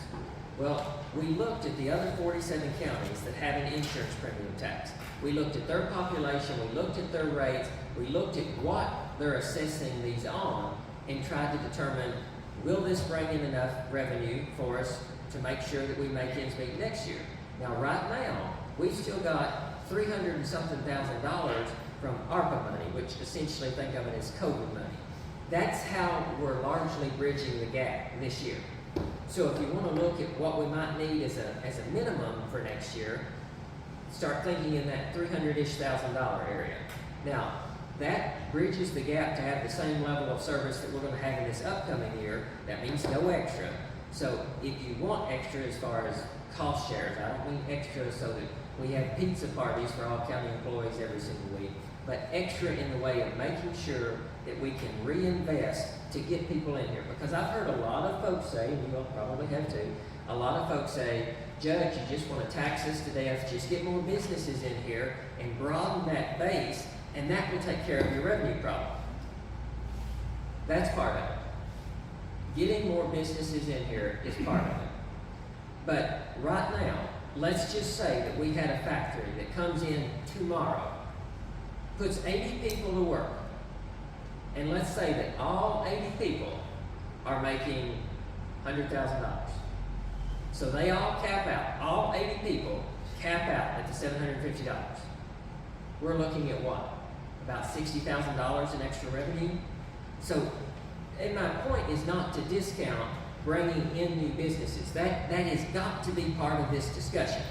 Well, we looked at the other 47 counties that have an insurance premium tax. We looked at their population, we looked at their rates, we looked at what they're assessing these on, and tried to determine, will this bring in enough revenue for us to make sure that we make ends meet next year? Now, right now, we've still got $300 and something thousand from ARPA money, which essentially think of it as COVID money. That's how we're largely bridging the gap this year. So if you want to look at what we might need as a minimum for next year, start thinking in that $300-ish thousand area. Now, that bridges the gap to have the same level of service that we're going to have in this upcoming year. That means no extra. So if you want extra as far as cost shares, I don't mean extra so that we have pizza parties for all county employees every single week, but extra in the way of making sure that we can reinvest to get people in here. Because I've heard a lot of folks say, and you all probably have too, a lot of folks say, Judge, you just want to tax us to death, just get more businesses in here and broaden that base, and that will take care of your revenue problem. That's part of it. Getting more businesses in here is part of it. But right now, let's just say that we had a factory that comes in tomorrow, puts 80 people to work, and let's say that all 80 people are making $100,000. So they all cap out, all 80 people cap out at the $750. We're looking at what? About $60,000 in extra revenue? So, and my point is not to discount bringing in new businesses. That has got to be part of this discussion.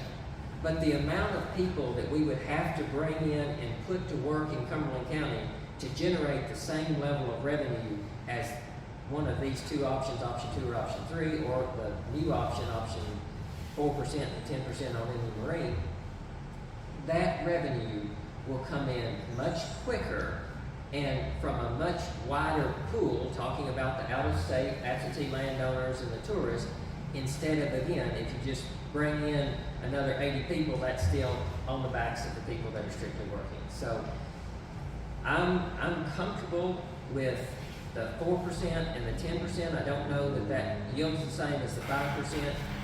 But the amount of people that we would have to bring in and put to work in Cumberland County to generate the same level of revenue as one of these two options, option 2 or option 3, or the new option, option 4% and 10% on inland marine, that revenue will come in much quicker and from a much wider pool, talking about the out-of-state absentee landowners and the tourists, instead of, again, if you just bring in another 80 people, that's still on the backs of the people that are strictly working. So I'm comfortable with the 4% and the 10%. I don't know that that yields the same as the 5%,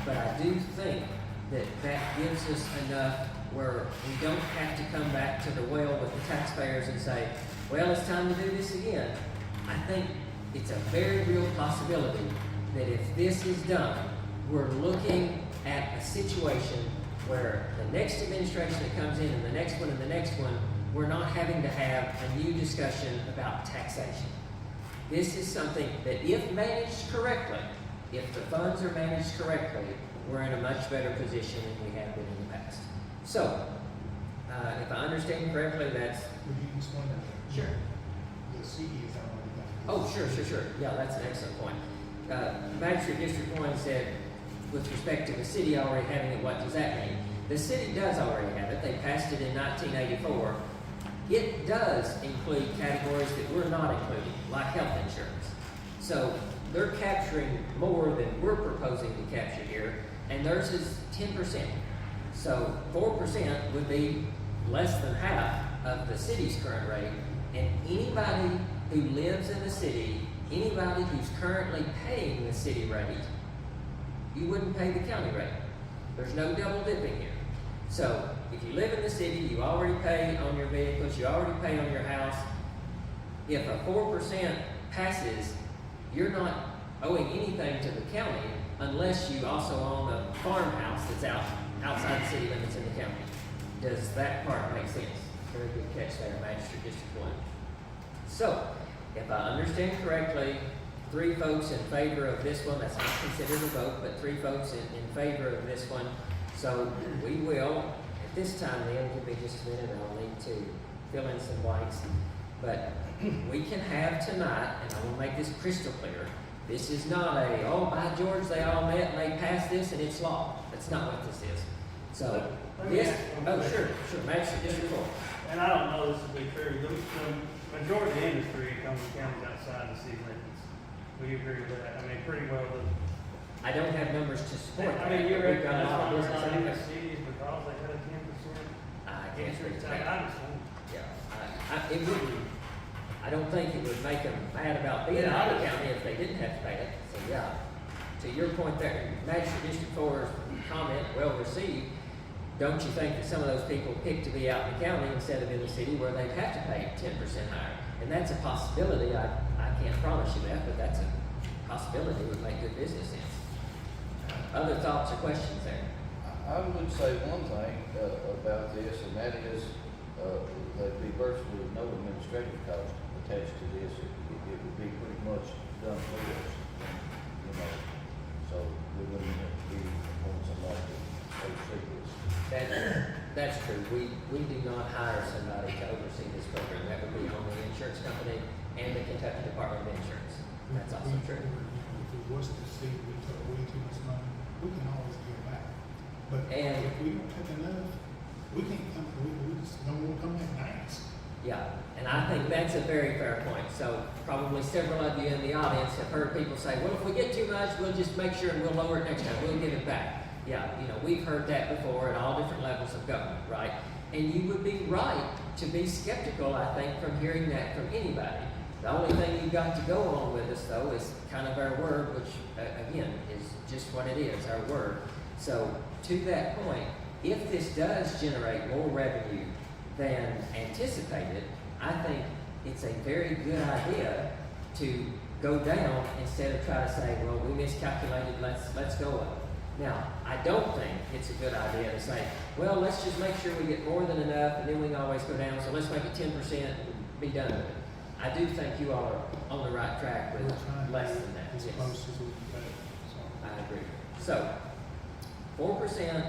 but I do think that that gives us enough where we don't have to come back to the well with the taxpayers and say, well, it's time to do this again. I think it's a very real possibility that if this is done, we're looking at a situation where the next administration that comes in and the next one and the next one, we're not having to have a new discussion about taxation. This is something that if managed correctly, if the funds are managed correctly, we're in a much better position than we have been in the past. So, if I understand correctly, that's... Would you explain that? Sure. The CD is already done. Oh, sure. Yeah, that's an excellent point. Magistrate District 1 said, with respect to the city already having it, what does that mean? The city does already have it. They passed it in 1984. It does include categories that we're not including, like health insurance. So they're capturing more than we're proposing to capture here, and theirs is 10%. So 4% would be less than half of the city's current rate, and anybody who lives in the city, anybody who's currently paying the city rate, you wouldn't pay the county rate. There's no double dipping here. So if you live in the city, you already pay on your vehicles, you already pay on your house. If a 4% passes, you're not owing anything to the county unless you also own a farmhouse that's outside the city limits in the county. Does that part make sense? Very good catch there, Magistrate District 1. So, if I understand correctly, 3 folks in favor of this one, that's not considered a vote, but 3 folks in favor of this one. So we will, at this time then, give me just a minute, I'll need to fill in some blanks. But we can have tonight, and I will make this crystal clear, this is not a, oh, by George, they all met and they passed this and it's law. That's not what this is. So, Let me this, ask one oh, question. sure, Magistrate District 4. And I don't know this to be true, the majority of the industry comes from counties outside the city limits. Will you agree with that? I mean, pretty well I don't have numbers to support that. I mean, but you're we've right, got a that's lot why of we're business not in the out there. cities because they got a 10% I can't interest speak to tax. that. I understand. Yeah, it wouldn't, I don't think it would make them mad about being Yeah, out of I- county if they didn't have to pay it. So, yeah, to your point there, Magistrate District 4's comment, well received. Don't you think that some of those people pick to be out in the county instead of in the city where they'd have to pay 10% higher? And that's a possibility. I can't promise you that, but that's a possibility. It would make good business sense. Other thoughts or questions there? I would say one thing about this, and that is there'd be virtually no administrative cost attached to this. It would be pretty much done for us, you know. So we wouldn't have to be on somebody to oversee this. That's true. We do not hire somebody to oversee this program. That would be on the insurance company and the Kentucky Department of Insurance. That's also true. If it was to see we took way too much money, we can always give back. But And- if we don't take enough, we can't come, we just don't want to come back and ask. Yeah, and I think that's a very fair point. So probably several of you in the audience have heard people say, well, if we get too much, we'll just make sure and we'll lower it next time. We'll give it back. Yeah, you know, we've heard that before at all different levels of government, right? And you would be right to be skeptical, I think, from hearing that from anybody. The only thing you've got to go on with us, though, is kind of our word, which, again, is just what it is, our word. So, to that point, if this does generate more revenue than anticipated, I think it's a very good idea to go down instead of try to say, well, we miscalculated, let's go up. Now, I don't think it's a good idea to say, well, let's just make sure we get more than enough and then we can always go down, so let's make it 10% and be done with it. I do think you all are on the right track with We're trying less to than that. as Yes. close as we can. So. I agree. So, 4%,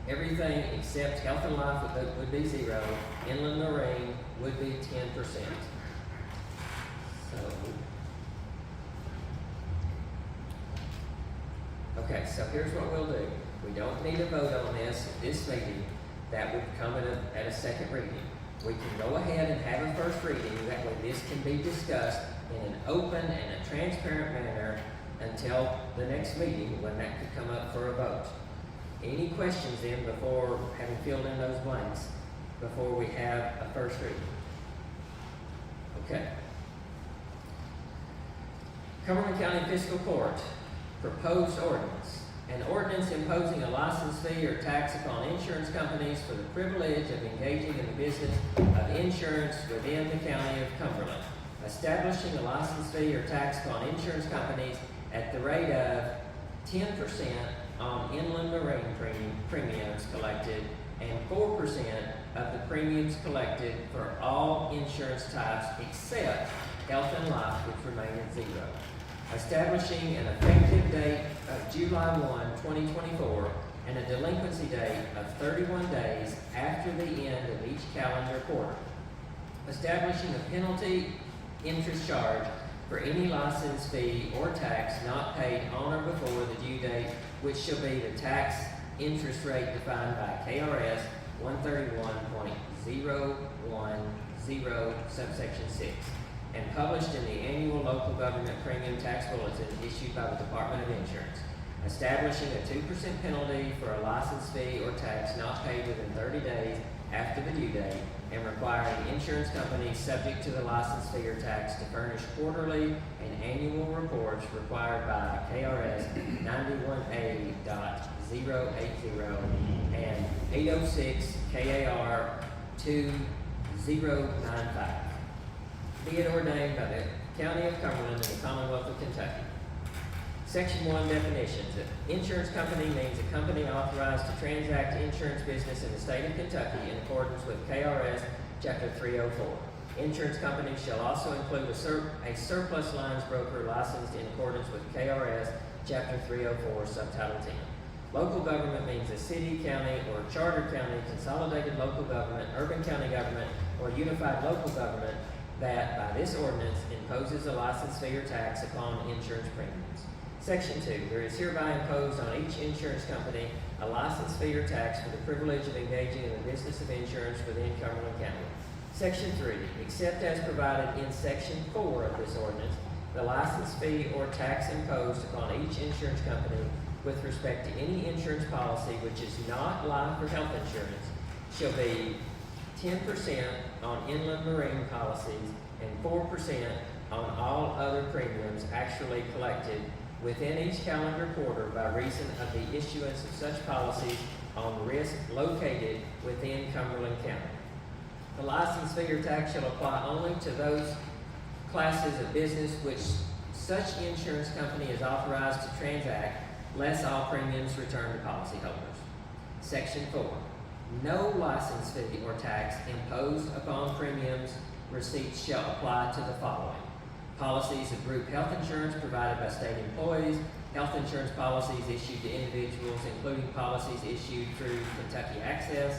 everything except health and life would be 0, inland marine would be 10%. Okay, so here's what we'll do. We don't need a vote on this at this meeting. That would come at a second reading. We can go ahead and have a first reading. That way this can be discussed in an open and a transparent manner until the next meeting when that could come up for a vote. Any questions then before having filled in those blanks, before we have a first reading? Okay. Cumberland County Fiscal Court, proposed ordinance. An ordinance imposing a license fee or tax upon insurance companies for the privilege of engaging in the business of insurance within the County of Cumberland. Establishing a license fee or tax upon insurance companies at the rate of 10% on inland marine premiums collected and 4% of the premiums collected for all insurance types except health and life, which remain at zero. Establishing an effective date of July 1, 2024, and a delinquency date of 31 days after the end of each calendar quarter. Establishing a penalty interest charge for any license fee or tax not paid on or before the due date, which shall be the tax interest rate defined by KRS 131.010 subsection 6. And published in the annual local government premium tax bulletin issued by the Department of Insurance. Establishing a 2% penalty for a license fee or tax not paid within 30 days after the due date, and requiring insurance companies subject to the license fee or tax to furnish quarterly and annual reports required by KRS 91A.080 and 806 KAR 2095. Be it ordained by the County of Cumberland and the Commonwealth of Kentucky. Section 1, definitions. An insurance company means a company authorized to transact insurance business in the state of Kentucky in accordance with KRS Chapter 304. Insurance companies shall also include a surplus lines broker licensed in accordance with KRS Chapter 304, Subtitle 10. Local government means a city, county, or charter county, consolidated local government, urban county government, or unified local government that, by this ordinance, imposes a license fee or tax upon insurance premiums. Section 2, there is hereby imposed on each insurance company a license fee or tax for the privilege of engaging in the business of insurance within Cumberland County. Section 3, except as provided in Section 4 of this ordinance, the license fee or tax imposed upon each insurance company with respect to any insurance policy which is not life or health insurance shall be 10% on inland marine policies and 4% on all other premiums actually collected within each calendar quarter by reason of the issuance of such policies on risk located within Cumberland County. The license fee or tax shall apply only to those classes of business which such insurance company is authorized to transact, less all premiums returned to policyholders. Section 4. No license fee or tax imposed upon premiums receipts shall apply to the following: policies of group health insurance provided by state employees, health insurance policies issued to individuals, including policies issued through Kentucky Access,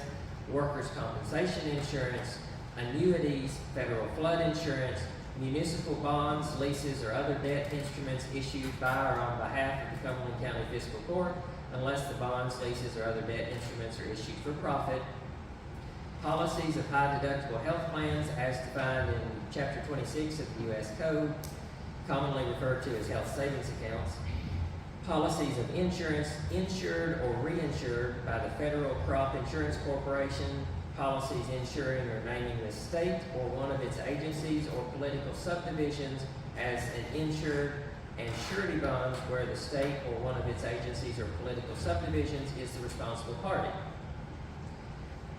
workers' compensation insurance, annuities, federal flood insurance, municipal bonds, leases, or other debt instruments issued by or on behalf of the Cumberland County Fiscal Court, unless the bonds, leases, or other debt instruments are issued for profit. Policies of high deductible health plans as defined in Chapter 26 of the U.S. Code, commonly referred to as health savings accounts. Policies of insurance insured or reinsured by the Federal Crop Insurance Corporation, policies insuring or naming the state or one of its agencies or political subdivisions as an insured, and surety bonds where the state or one of its agencies or political subdivisions is the responsible party.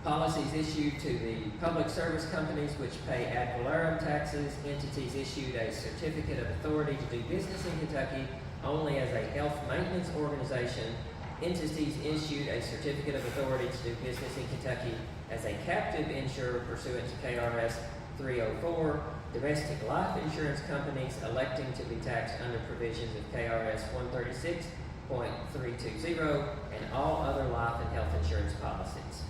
Policies issued to the public service companies which pay ad valorem taxes, entities issued a certificate of authority to do business in Kentucky only as a health maintenance organization, entities issued a certificate of authority to do business in Kentucky as a captive insurer pursuant to KRS 304, domestic life insurance companies electing to be taxed under provisions of KRS 136.320, and all other life and health insurance policies.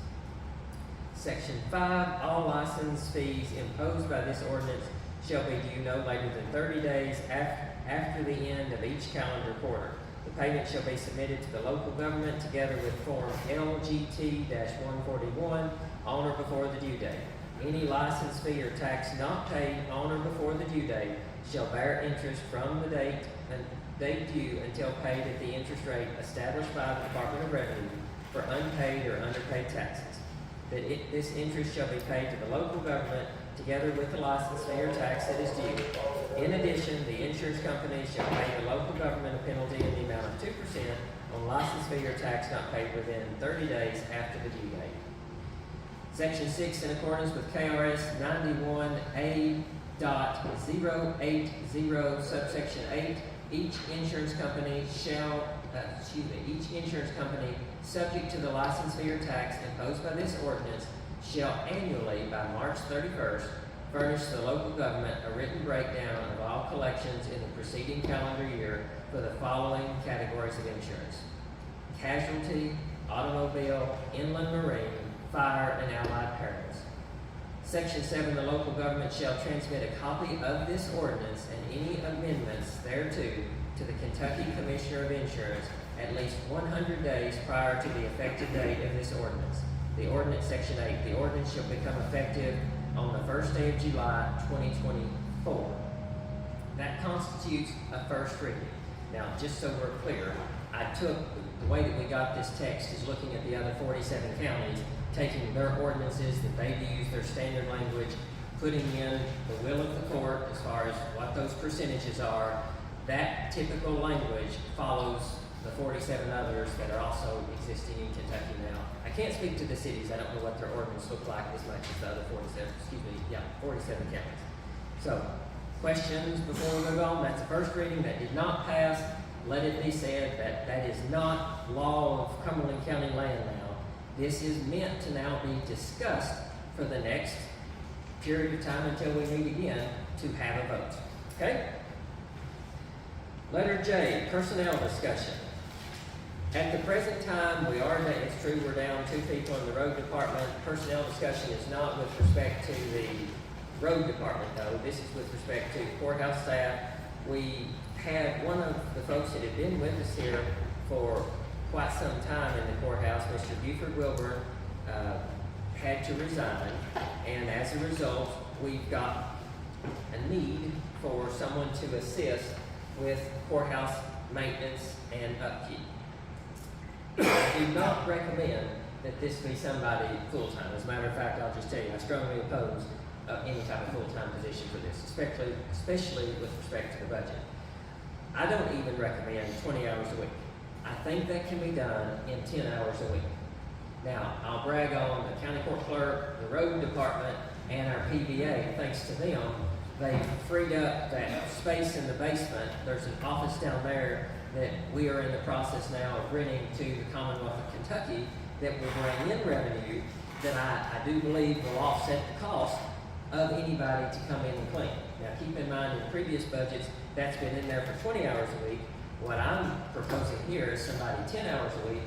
Section 5, all license fees imposed by this ordinance shall be due no later than 30 days after the end of each calendar quarter. The payment shall be submitted to the local government together with Form LGT-141 on or before the due date. Any license fee or tax not paid on or before the due date shall bear interest from the date due until paid at the interest rate established by the Department of Revenue for unpaid or underpaid taxes. This interest shall be paid to the local government together with the license fee or tax that is due. In addition, the insurance company shall pay the local government a penalty in the amount of 2% on license fee or tax not paid within 30 days after the due date. Section 6, in accordance with KRS 91A.080 subsection 8, each insurance company subject to the license fee or tax imposed by this ordinance shall annually by March 31st furnish the local government a written breakdown of all collections in the preceding calendar year for the following categories of insurance: casualty, automobile, inland marine, fire, and allied perils. Section 7, the local government shall transmit a copy of this ordinance and any amendments thereto to the Kentucky Commissioner of Insurance at least 100 days prior to the effective date of this ordinance. The ordinance, Section 8, the ordinance shall become effective on the first day of July 2024. That constitutes a first reading. Now, just so we're clear, the way that we got this text is looking at the other 47 counties, taking their ordinances that they've used, their standard language, putting in the will of the court as far as what those percentages are. That typical language follows the 47 others that are also existing in Kentucky now. I can't speak to the cities. I don't know what their ordinance look like as much as the other 47 counties. So, questions before we move on? That's the first reading. That did not pass. Let it be said that that is not law of Cumberland County land now. This is meant to now be discussed for the next period of time until we meet again to have a vote. Okay? Letter J, personnel discussion. At the present time, it's true, we're down 2 people in the road department. Personnel discussion is not with respect to the road department, though. This is with respect to courthouse staff. We had one of the folks that had been with us here for quite some time in the courthouse, Mr. Buford Wilburn, had to resign, and as a result, we've got a need for someone to assist with courthouse maintenance and upkeep. I do not recommend that this be somebody full-time. As a matter of fact, I'll just tell you, I strongly oppose any type of full-time position for this, especially with respect to the budget. I don't even recommend 20 hours a week. I think that can be done in 10 hours a week. Now, I'll brag on the county court clerk, the road department, and our PBA. Thanks to them, they freed up that space in the basement. There's an office down there that we are in the process now of renting to the Commonwealth of Kentucky that will bring in revenue that I do believe will offset the cost of anybody to come in and clean. Now, keep in mind, in previous budgets, that's been in there for 20 hours a week. What I'm proposing here is somebody 10 hours a week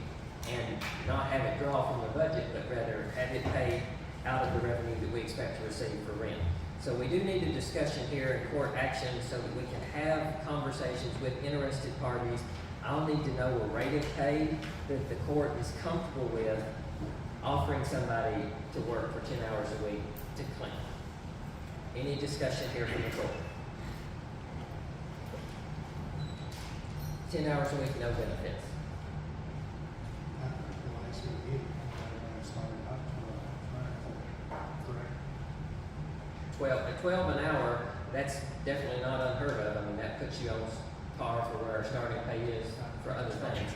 and not have it draw from the budget, but rather have it paid out of the revenue that we expect to receive for rent. So we do need a discussion here in court action so that we can have conversations with interested parties. I'll need to know a rate of pay that the court is comfortable with offering somebody to work for 10 hours a week to clean. Any discussion here from the court? 10 hours a week, no benefits. At 12 an hour, that's definitely not unheard of. I mean, that puts you on par for where our starting pay is for other things.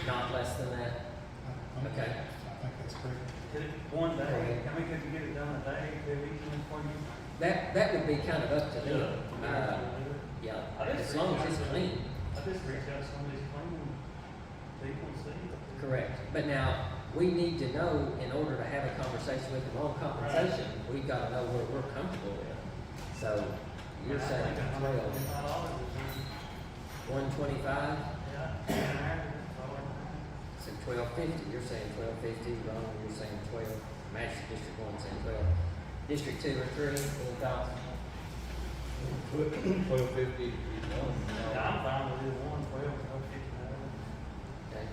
Not less than that? Okay. I think that's great. One day, I mean, could you get it done a day, 2 weeks for you? That would be kind of up to them. Yeah, as long as it's clean. I just reached out to some of these cleaning people and see. Correct. But now, we need to know, in order to have a conversation with them on compensation, we've got to know where we're comfortable with. So, you're saying 125? So 1250, you're saying 1250, Ron, you're saying 12, Magistrate District 1 saying 12. District 2 or 3, any thoughts? 1250. Yeah, I'm fine with either one, 12, 1250. Okay.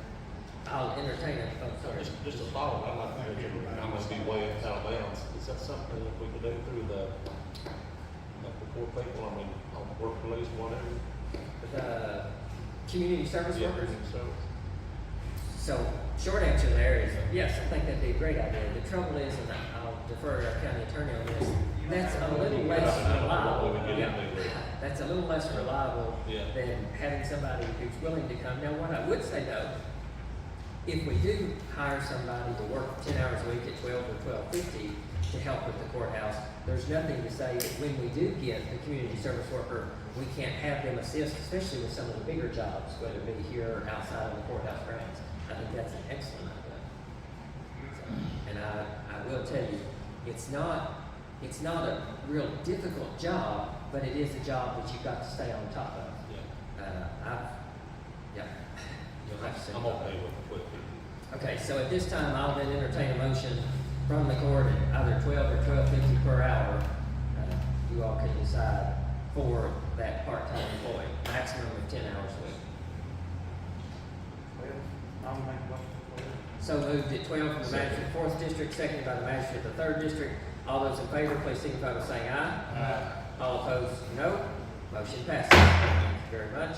I'll entertain it, oh, sorry. Just a thought, I'm not thinking, I'm gonna be way out of bounds, is that something that we could do through the poor people, I mean, on work release, whatever? The community service Yeah, workers? so, So, short answer there is, yes, I think that'd be a great idea. The trouble is, and I'll defer to our county attorney on this, that's a little less reliable. Yeah, that's a little less reliable Yeah. than having somebody who's willing to come. Now, what I would say though, if we do hire somebody to work 10 hours a week at 12 or 12.50 to help with the courthouse, there's nothing to say that when we do get the community service worker, we can't have them assist, especially with some of the bigger jobs, whether it be here or outside of the courthouse grounds. I think that's an excellent idea. And I will tell you, it's not a real difficult job, but it is a job that you've got to stay on top of. You'll have to say. I'm okay with it. Okay, so at this time, I'll then entertain a motion from the court at either 12 or 12.50 per hour. You all can decide for that part-time employee, maximum of 10 hours a week. Well, I'll make a motion for it. So moved at 12 from the magistrate, 4th district, seconded by the magistrate, the 3rd district. All those in favor, please signify by saying aye. Aye. All opposed, no. Motion passes. Thank you very much.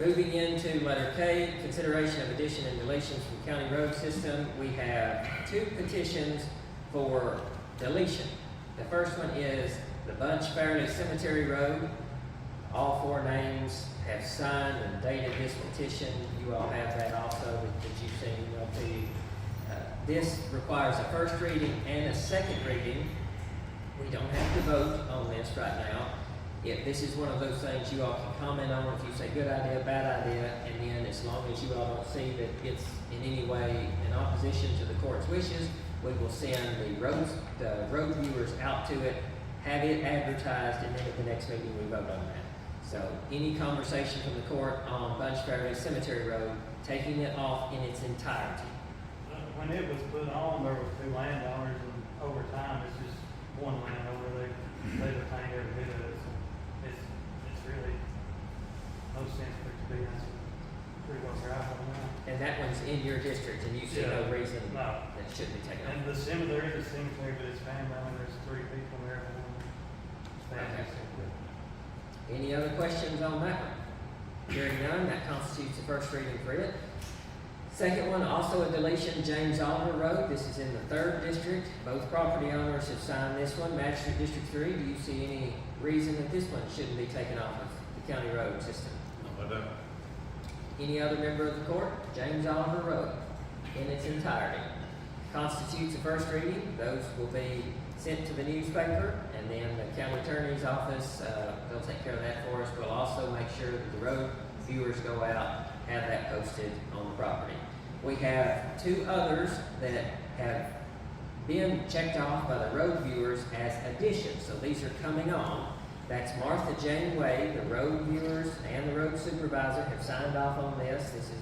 Moving into letter K, consideration of addition and deletions from county road system. We have 2 petitions for deletion. The first one is the Bunch Fairley Cemetery Road. All 4 names have signed and dated this petition. You all have that also that you've seen emailed to you. This requires a first reading and a second reading. We don't have to vote on this right now. If this is one of those things you all can comment on, if you say good idea, bad idea, and then as long as you all don't see that it's in any way in opposition to the court's wishes, we will send the road viewers out to it, have it advertised, and then at the next meeting we vote on that. So any conversation from the court on Bunch Fairley Cemetery Road, taking it off in its entirety. When it was put on, there were 2 landowners, and over time, it's just one landowner. They retained every bit of it, so it's really no sense for it to be. That's pretty well right on now. And that one's in your district, and you see no Yeah. reason No. that it shouldn't be taken And off. the cemetery, but it's family owned. There's 3 people there. Family. Any other questions on that one? Hearing none, that constitutes the first reading for it. Second one, also a deletion, James Oliver Road. This is in the 3rd district. Both property owners have signed this one. Magistrate District 3, do you see any reason that this one shouldn't be taken off of the county road system? No, I don't. Any other member of the court? James Oliver Road in its entirety. Constitutes a first reading. Those will be sent to the newspaper, and then the county attorney's office, they'll take care of that for us. We'll also make sure that the road viewers go out, have that posted on the property. We have 2 others that have been checked off by the road viewers as additions, so these are coming on. That's Martha Jane Wade, the road viewers and the road supervisor have signed off on this. This is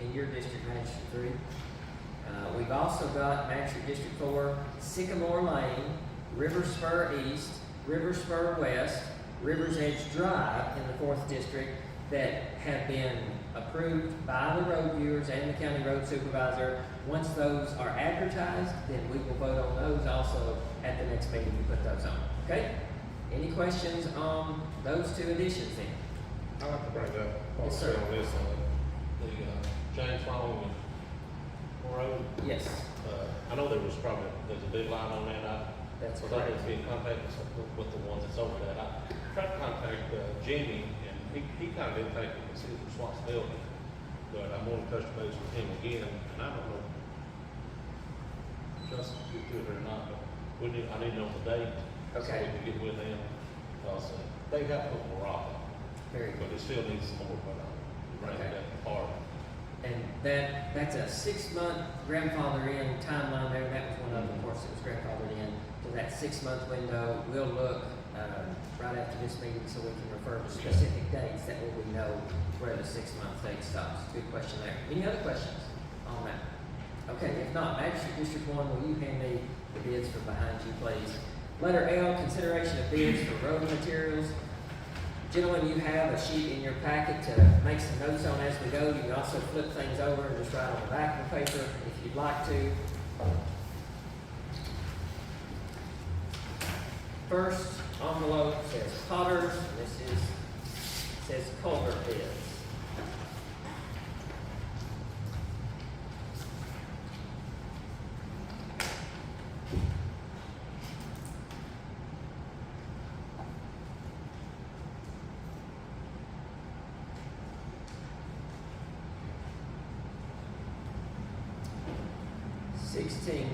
in your district, Magistrate 3. We've also got Magistrate District 4, Sycamore Lane, River Spur East, River Spur West, River's Edge Drive in the 4th district that have been approved by the road viewers and the county road supervisor. Once those are advertised, then we will vote on those also at the next meeting we put those on. Okay? Any questions on those 2 additions then? I'd like to bring up, Yes, sir. on this, the James Long Road. Yes, I know there's a big line on that. that's So I need correct. to be in contact with the ones that's over that. I tried to contact Jimmy, and he kind of didn't take it as his responsibility. But I'm going to touch base with him again, and I don't know just if you do it or not, but I need to know the date. So Okay. we can get with them. Because they got put more rock on, Very but good. it still needs some more put on. Bring Okay. that apart. And that's a 6-month grandfather in timeline there. That was one of them, of course, that was grandfathered in to that 6-month window. We'll look right after this meeting so we can refer to specific dates that way we know where the 6-month date stops. Good question there. Any other questions on that? Okay, if not, Magistrate District 1, will you hand me the bids from behind you, please. Letter L, consideration of bids for road materials. Gentlemen, you have a sheet in your packet to make some notes on as we go. You can also flip things over and just write on the back of the paper if you'd like to. First envelope says Potter's, and this says culvert bids.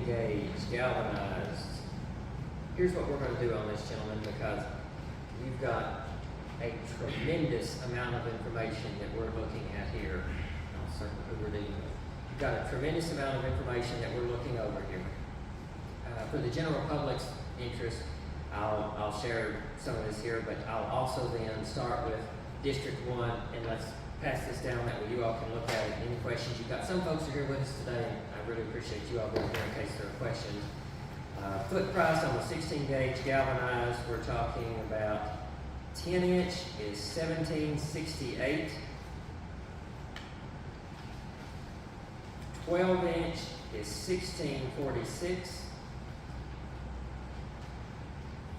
Gauge galvanized. Here's what we're going to do on this, gentlemen, because you've got a tremendous amount of information that we're looking at here. I'll circle who we're dealing with. You've got a tremendous amount of information that we're looking over here. For the general public's interest, I'll share some of this here, but I'll also then start with District 1, and let's pass this down that way you all can look at it. Any questions you've got? Some folks are here with us today, and I really appreciate you all being here in case there are questions. Foot price on the 16 gauge galvanized, we're talking about 10 inch is $17.68. 12 inch is $16.46.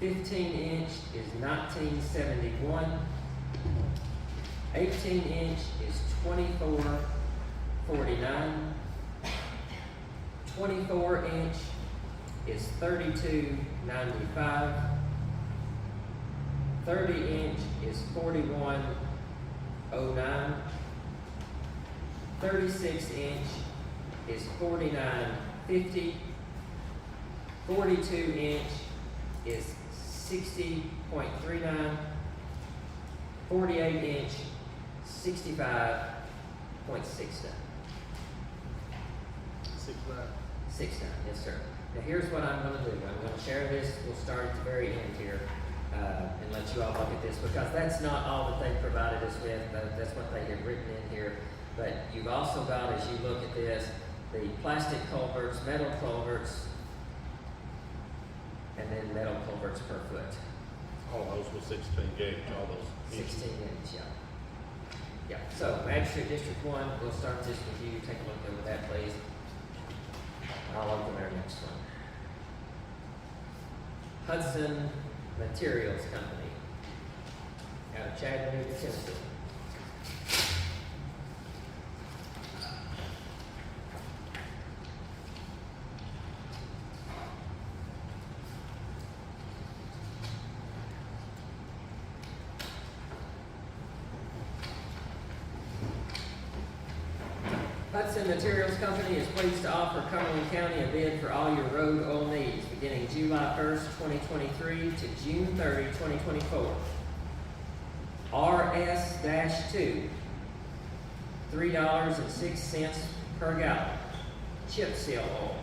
15 inch is $19.71. 18 inch is $24.49. 24 inch is $32.95. 30 inch is $41.09. 36 inch is $49.50. 42 inch is $60.39. 48 inch, $65.69. 69, yes, sir. Now, here's what I'm going to do. I'm going to share this. We'll start at the very end here and let you all look at this, because that's not all that they provided us with. That's what they had written in here. But you've also got, as you look at this, the plastic culverts, metal culverts, and then metal culverts per foot. All those were 16 gauge, all those. 16 inch, yeah. Yeah, so Magistrate District 1, we'll start this with you. Take a look over that, please. I'll open our next one. Hudson Materials Company out of Chattanooga, Tennessee. Hudson Materials Company is pleased to offer Cumberland County a bid for all your road oil needs beginning July 1st, 2023 to June 30, 2024. RS-2, $3.06 per gallon. Chip seal oil.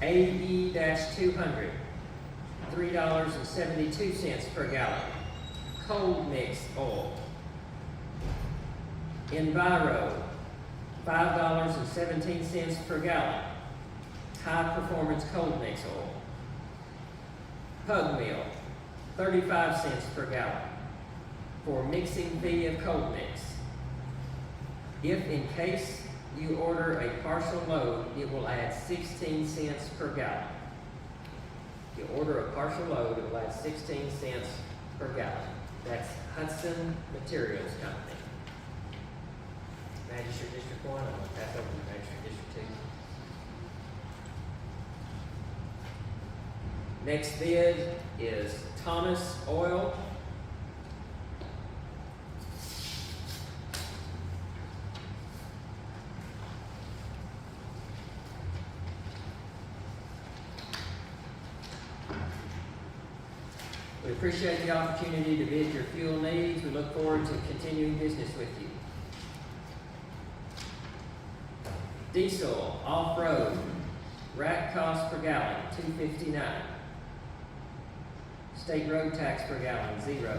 AE-200, $3.72 per gallon. Cold mix oil. Enviro, $5.17 per gallon. High performance cold mix oil. Pug meal, 35 cents per gallon for mixing fee of cold mix. If in case you order a partial load, it will add 16 cents per gallon. If you order a partial load, it will add 16 cents per gallon. That's Hudson Materials Company. Magistrate District 1, I'm going to pass over to Magistrate District 2. Next bid is Thomas Oil. We appreciate the opportunity to bid your fuel needs. We look forward to continuing business with you. Diesel, off-road, rack cost per gallon, $2.59. State road tax per gallon, 0.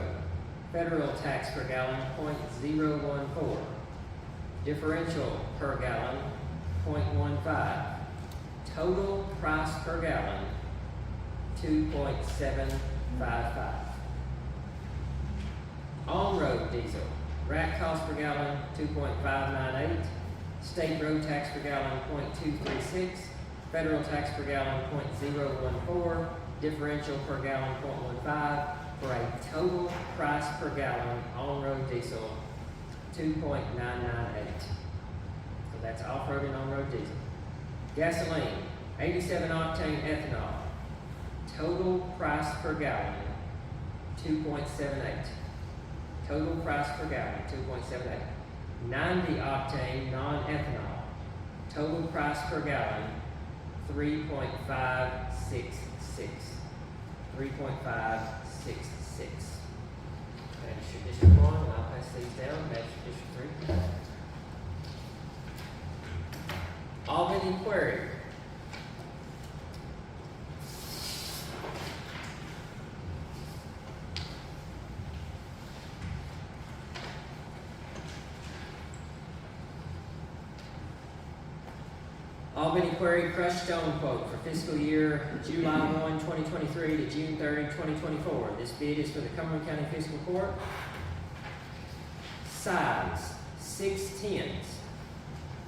Federal tax per gallon, 0.014. Differential per gallon, 0.15. Total price per gallon, 2.755. On-road diesel, rack cost per gallon, 2.598. State road tax per gallon, 0.236. Federal tax per gallon, 0.014. Differential per gallon, 0.15. For a total price per gallon on-road diesel, 2.998. So that's off-road and on-road diesel. Gasoline, 87 octane ethanol. Total price per gallon, 2.78. Total price per gallon, 2.78. 90 octane non-ethanol. Total price per gallon, 3.566. 3.566. That's your District 1, and I'll pass these down. That's your District 3. Albany Quarry. Albany Quarry crushed stone quote for fiscal year July 1, 2023 to June 30, 2024. This bid is for the Cumberland County Fiscal Court. Size, 6/10,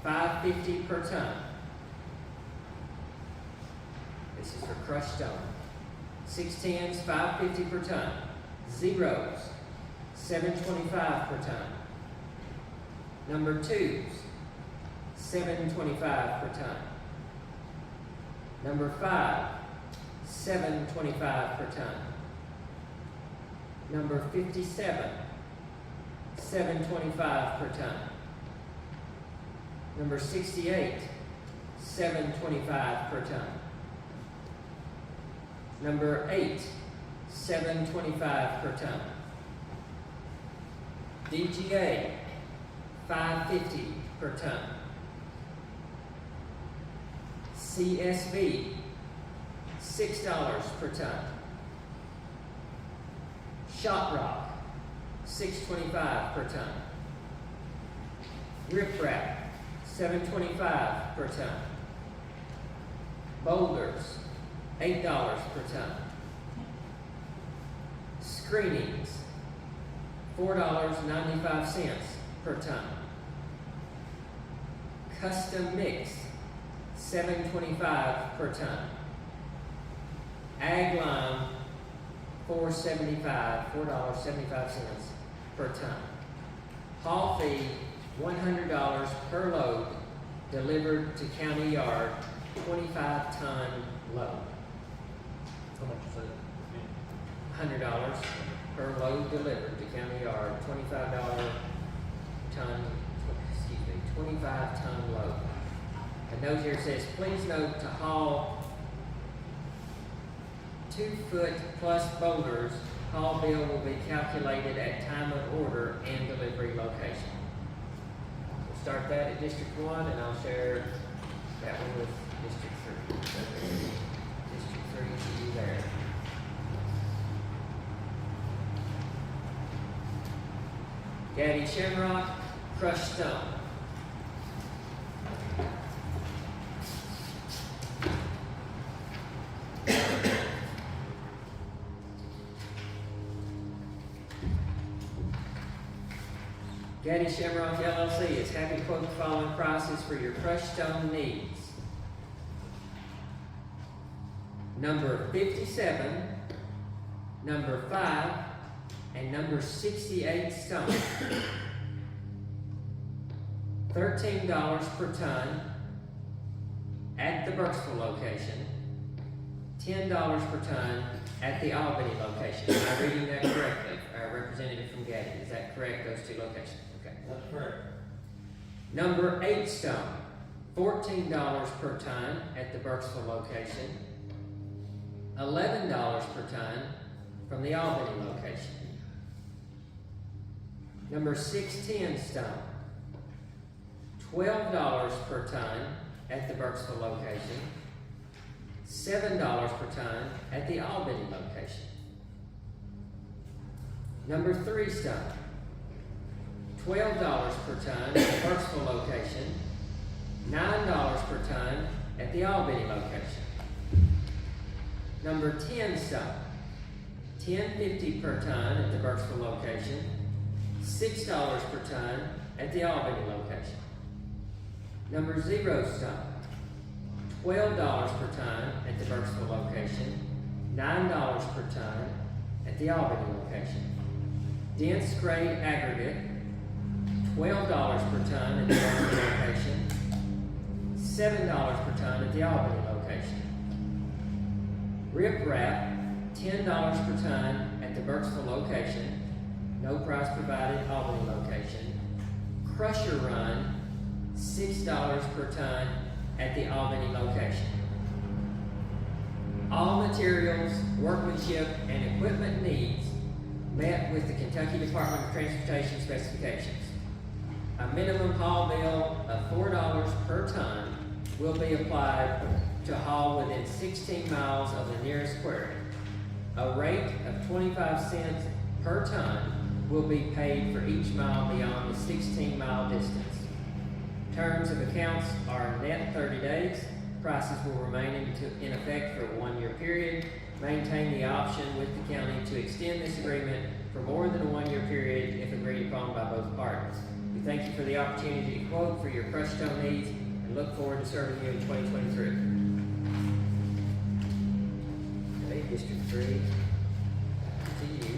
550 per ton. This is for crushed stone. 6/10, 550 per ton. Zeros, 725 per ton. Number 2s, 725 per ton. Number 5, 725 per ton. Number 57, 725 per ton. Number 68, 725 per ton. Number 8, 725 per ton. DGA, 550 per ton. CSV, $6 per ton. Shot rock, $6.25 per ton. Riprap, $7.25 per ton. Boulders, $8 per ton. Screenings, $4.95 per ton. Custom mix, $7.25 per ton. Ag lime, $4.75 per ton. Haul fee, $100 per load, delivered to county yard, 25-ton load. How much is that? $100 per load delivered to county yard, 25-ton load. A note here says, please note to haul 2-foot plus boulders, haul bill will be calculated at time of order and delivery location. We'll start that at District 1, and I'll share that one with District 3. District 3 to you there. Gaddy Shamrock, crushed stone. Gaddy Shamrock LLC is happy to quote the following prices for your crushed stone needs. Number 57, number 5, and number 68 stone. $13 per ton at the Burkesville location, $10 per ton at the Albany location. Am I reading that correctly? Our representative from Gaddy, is that correct, those two locations? Okay. That's correct. Number 8 stone, $14 per ton at the Burkesville location, $11 per ton from the Albany location. Number 610 stone, $12 per ton at the Burkesville location, $7 per ton at the Albany location. Number 3 stone, $12 per ton at the Burkesville location, $9 per ton at the Albany location. Number 10 stone, $10.50 per ton at the Burkesville location, $6 per ton at the Albany location. Number 0 stone, $12 per ton at the Burkesville location, $9 per ton at the Albany location. Dense grade aggregate, $12 per ton at the Burkesville location, $7 per ton at the Albany location. Rip wrap, $10 per ton at the Burkesville location, no price provided, Albany location. Crusher run, $6 per ton at the Albany location. All materials, workmanship, and equipment needs met with the Kentucky Department of Transportation specifications. A minimum haul bill of $4 per ton will be applied to haul within 16 miles of the nearest quarry. A rate of 25 cents per ton will be paid for each mile beyond the 16-mile distance. Terms of accounts are net 30 days. Prices will remain in effect for a 1-year period. Maintain the option with the county to extend this agreement for more than a 1-year period if agreed upon by both parties. We thank you for the opportunity to quote for your crushed stone needs and look forward to serving you in 2023. Okay, District 3, to you.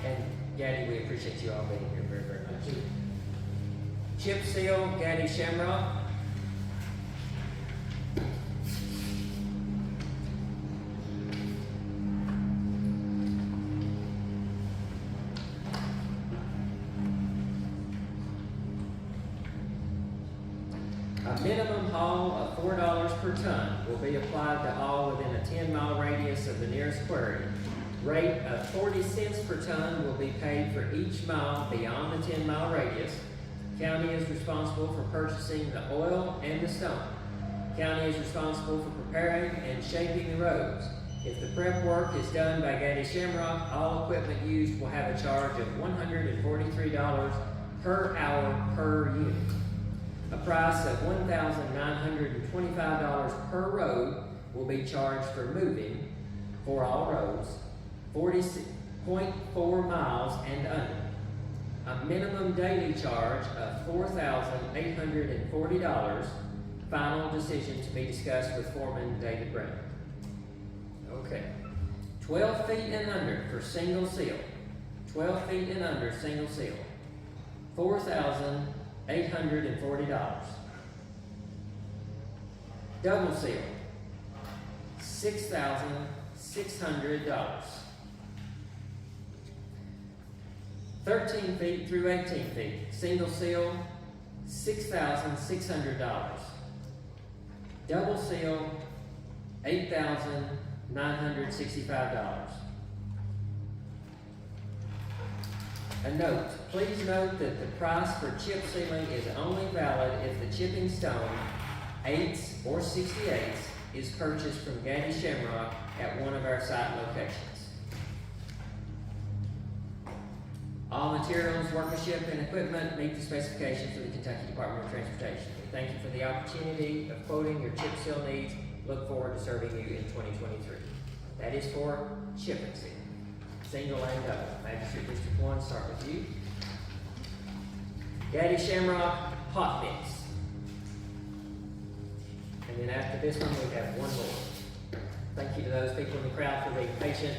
And Gaddy, we appreciate you all being here very, very much. Chip seal, Gaddy Shamrock. A minimum haul of $4 per ton will be applied to haul within a 10-mile radius of the nearest quarry. Rate of 40 cents per ton will be paid for each mile beyond the 10-mile radius. County is responsible for purchasing the oil and the stone. County is responsible for preparing and shaping the roads. If the prep work is done by Gaddy Shamrock, all equipment used will have a charge of $143 per hour per unit. A price of $1,925 per road will be charged for moving, for all roads, 40.4 miles and under. A minimum daily charge of $4,840. Final decision to be discussed with Foreman David Brown. Okay. 12 feet and under for single seal. 12 feet and under single seal. $4,840. Double seal. $6,600. 13 feet through 18 feet. Single seal, $6,600. Double seal, $8,965. A note, please note that the price for chip sealing is only valid if the chipping stone, 8s or 68s, is purchased from Gaddy Shamrock at one of our site locations. All materials, workmanship, and equipment meet the specifications of the Kentucky Department of Transportation. We thank you for the opportunity of quoting your chip seal needs. Look forward to serving you in 2023. That is for chipping seal. Single and double. Magistrate District 1, start with you. Gaddy Shamrock, hot mix. And then after this one, we have one more. Thank you to those people in the crowd for being patient.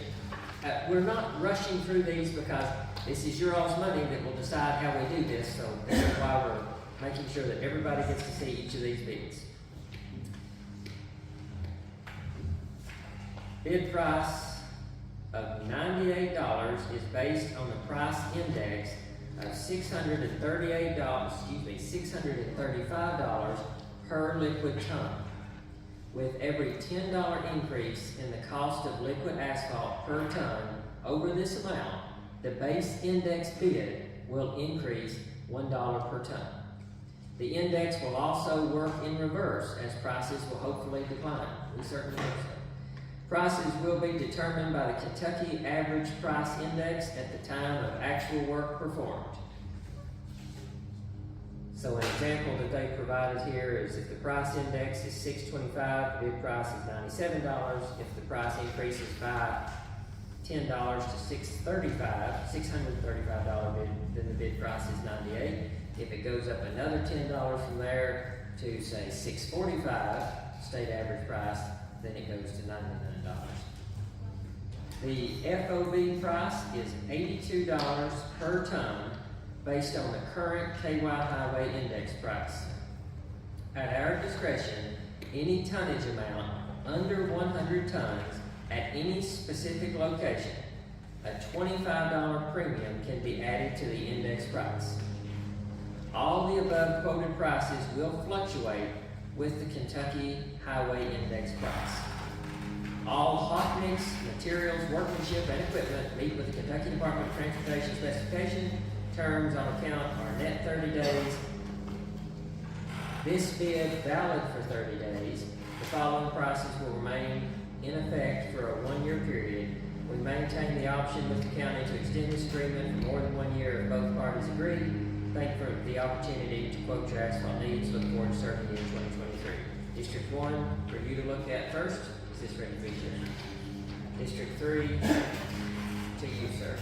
We're not rushing through these because this is your all's money that will decide how we do this, so that's why we're making sure that everybody gets to see each of these bids. Bid price of $98 is based on the price index of $635 per liquid ton. With every $10 increase in the cost of liquid asphalt per ton over this amount, the base index bid will increase $1 per ton. The index will also work in reverse as prices will hopefully decline. We certainly hope so. Prices will be determined by the Kentucky Average Price Index at the time of actual work performed. So an example that they provided here is if the price index is $6.25, the bid price is $97. If the price increases by $10 to $635 bid, then the bid price is $98. If it goes up another $10 from there to say $645, state average price, then it goes to $99. The FOB price is $82 per ton based on the current KY Highway Index price. At our discretion, any tonnage amount under 100 tons at any specific location, a $25 premium can be added to the index price. All the above quoted prices will fluctuate with the Kentucky Highway Index price. All hot mix materials, workmanship, and equipment meet with the Kentucky Department of Transportation specification. Terms on account are net 30 days. This bid valid for 30 days. The following prices will remain in effect for a 1-year period. We maintain the option with the county to extend this agreement for more than 1 year if both parties agree. Thank you for the opportunity to quote your asphalt needs. Look forward to serving you in 2023. District 1, for you to look at first. Is this ready for you? District 3, to you, sir.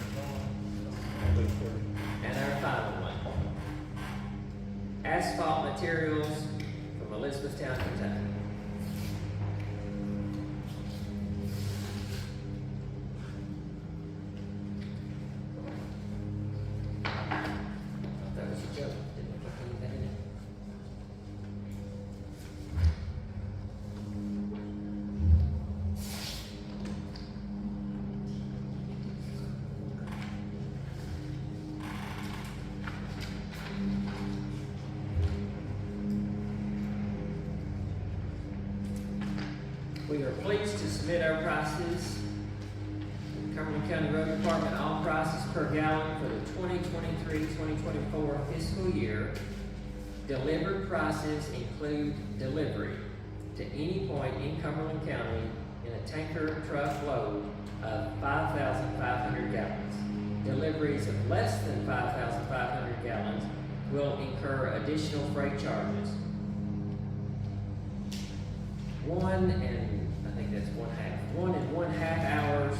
And our final one. Asphalt materials from Elizabethtown, Kentucky. That was a joke. Didn't put anything in it. We are pleased to submit our prices to the Cumberland County Road Department. All prices per gallon for the 2023-2024 fiscal year. Delivered prices include delivery to any point in Cumberland County in a tanker truck load of 5,500 gallons. Deliveries of less than 5,500 gallons will incur additional freight charges. 1 and 1/2 hours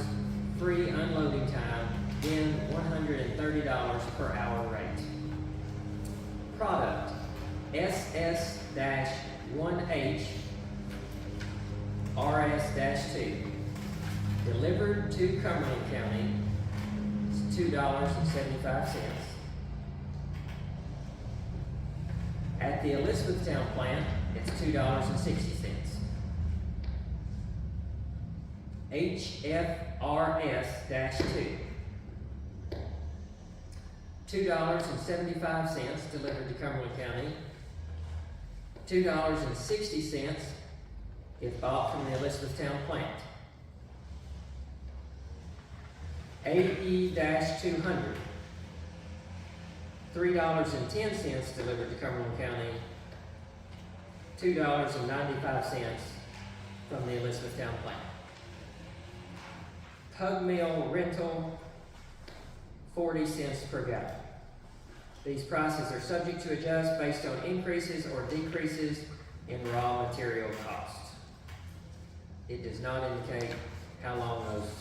free unloading time, then $130 per hour rate. Product SS-1H RS-2 delivered to Cumberland County is $2.75. At the Elizabethtown plant, it's $2.60. HFRS-2 $2.75 delivered to Cumberland County, $2.60 if bought from the Elizabethtown plant. AE-200 $3.10 delivered to Cumberland County, $2.95 from the Elizabethtown plant. Pug mill rental, 40 cents per gallon. These prices are subject to adjust based on increases or decreases in raw material costs. It does not indicate how long those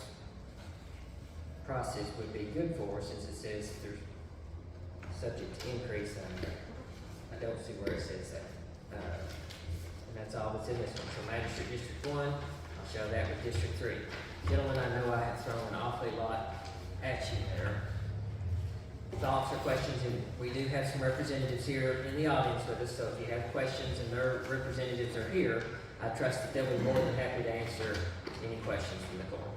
prices would be good for, since it says they're subject to increase. I don't see where it says that. And that's all that's in this one. So Magistrate District 1, I'll show that with District 3. Gentlemen, I know I have thrown an awfully lot at you there. Thoughts or questions? And we do have some representatives here in the audience with us, so if you have questions and their representatives are here, I trust that they'll be more than happy to answer any questions from the court.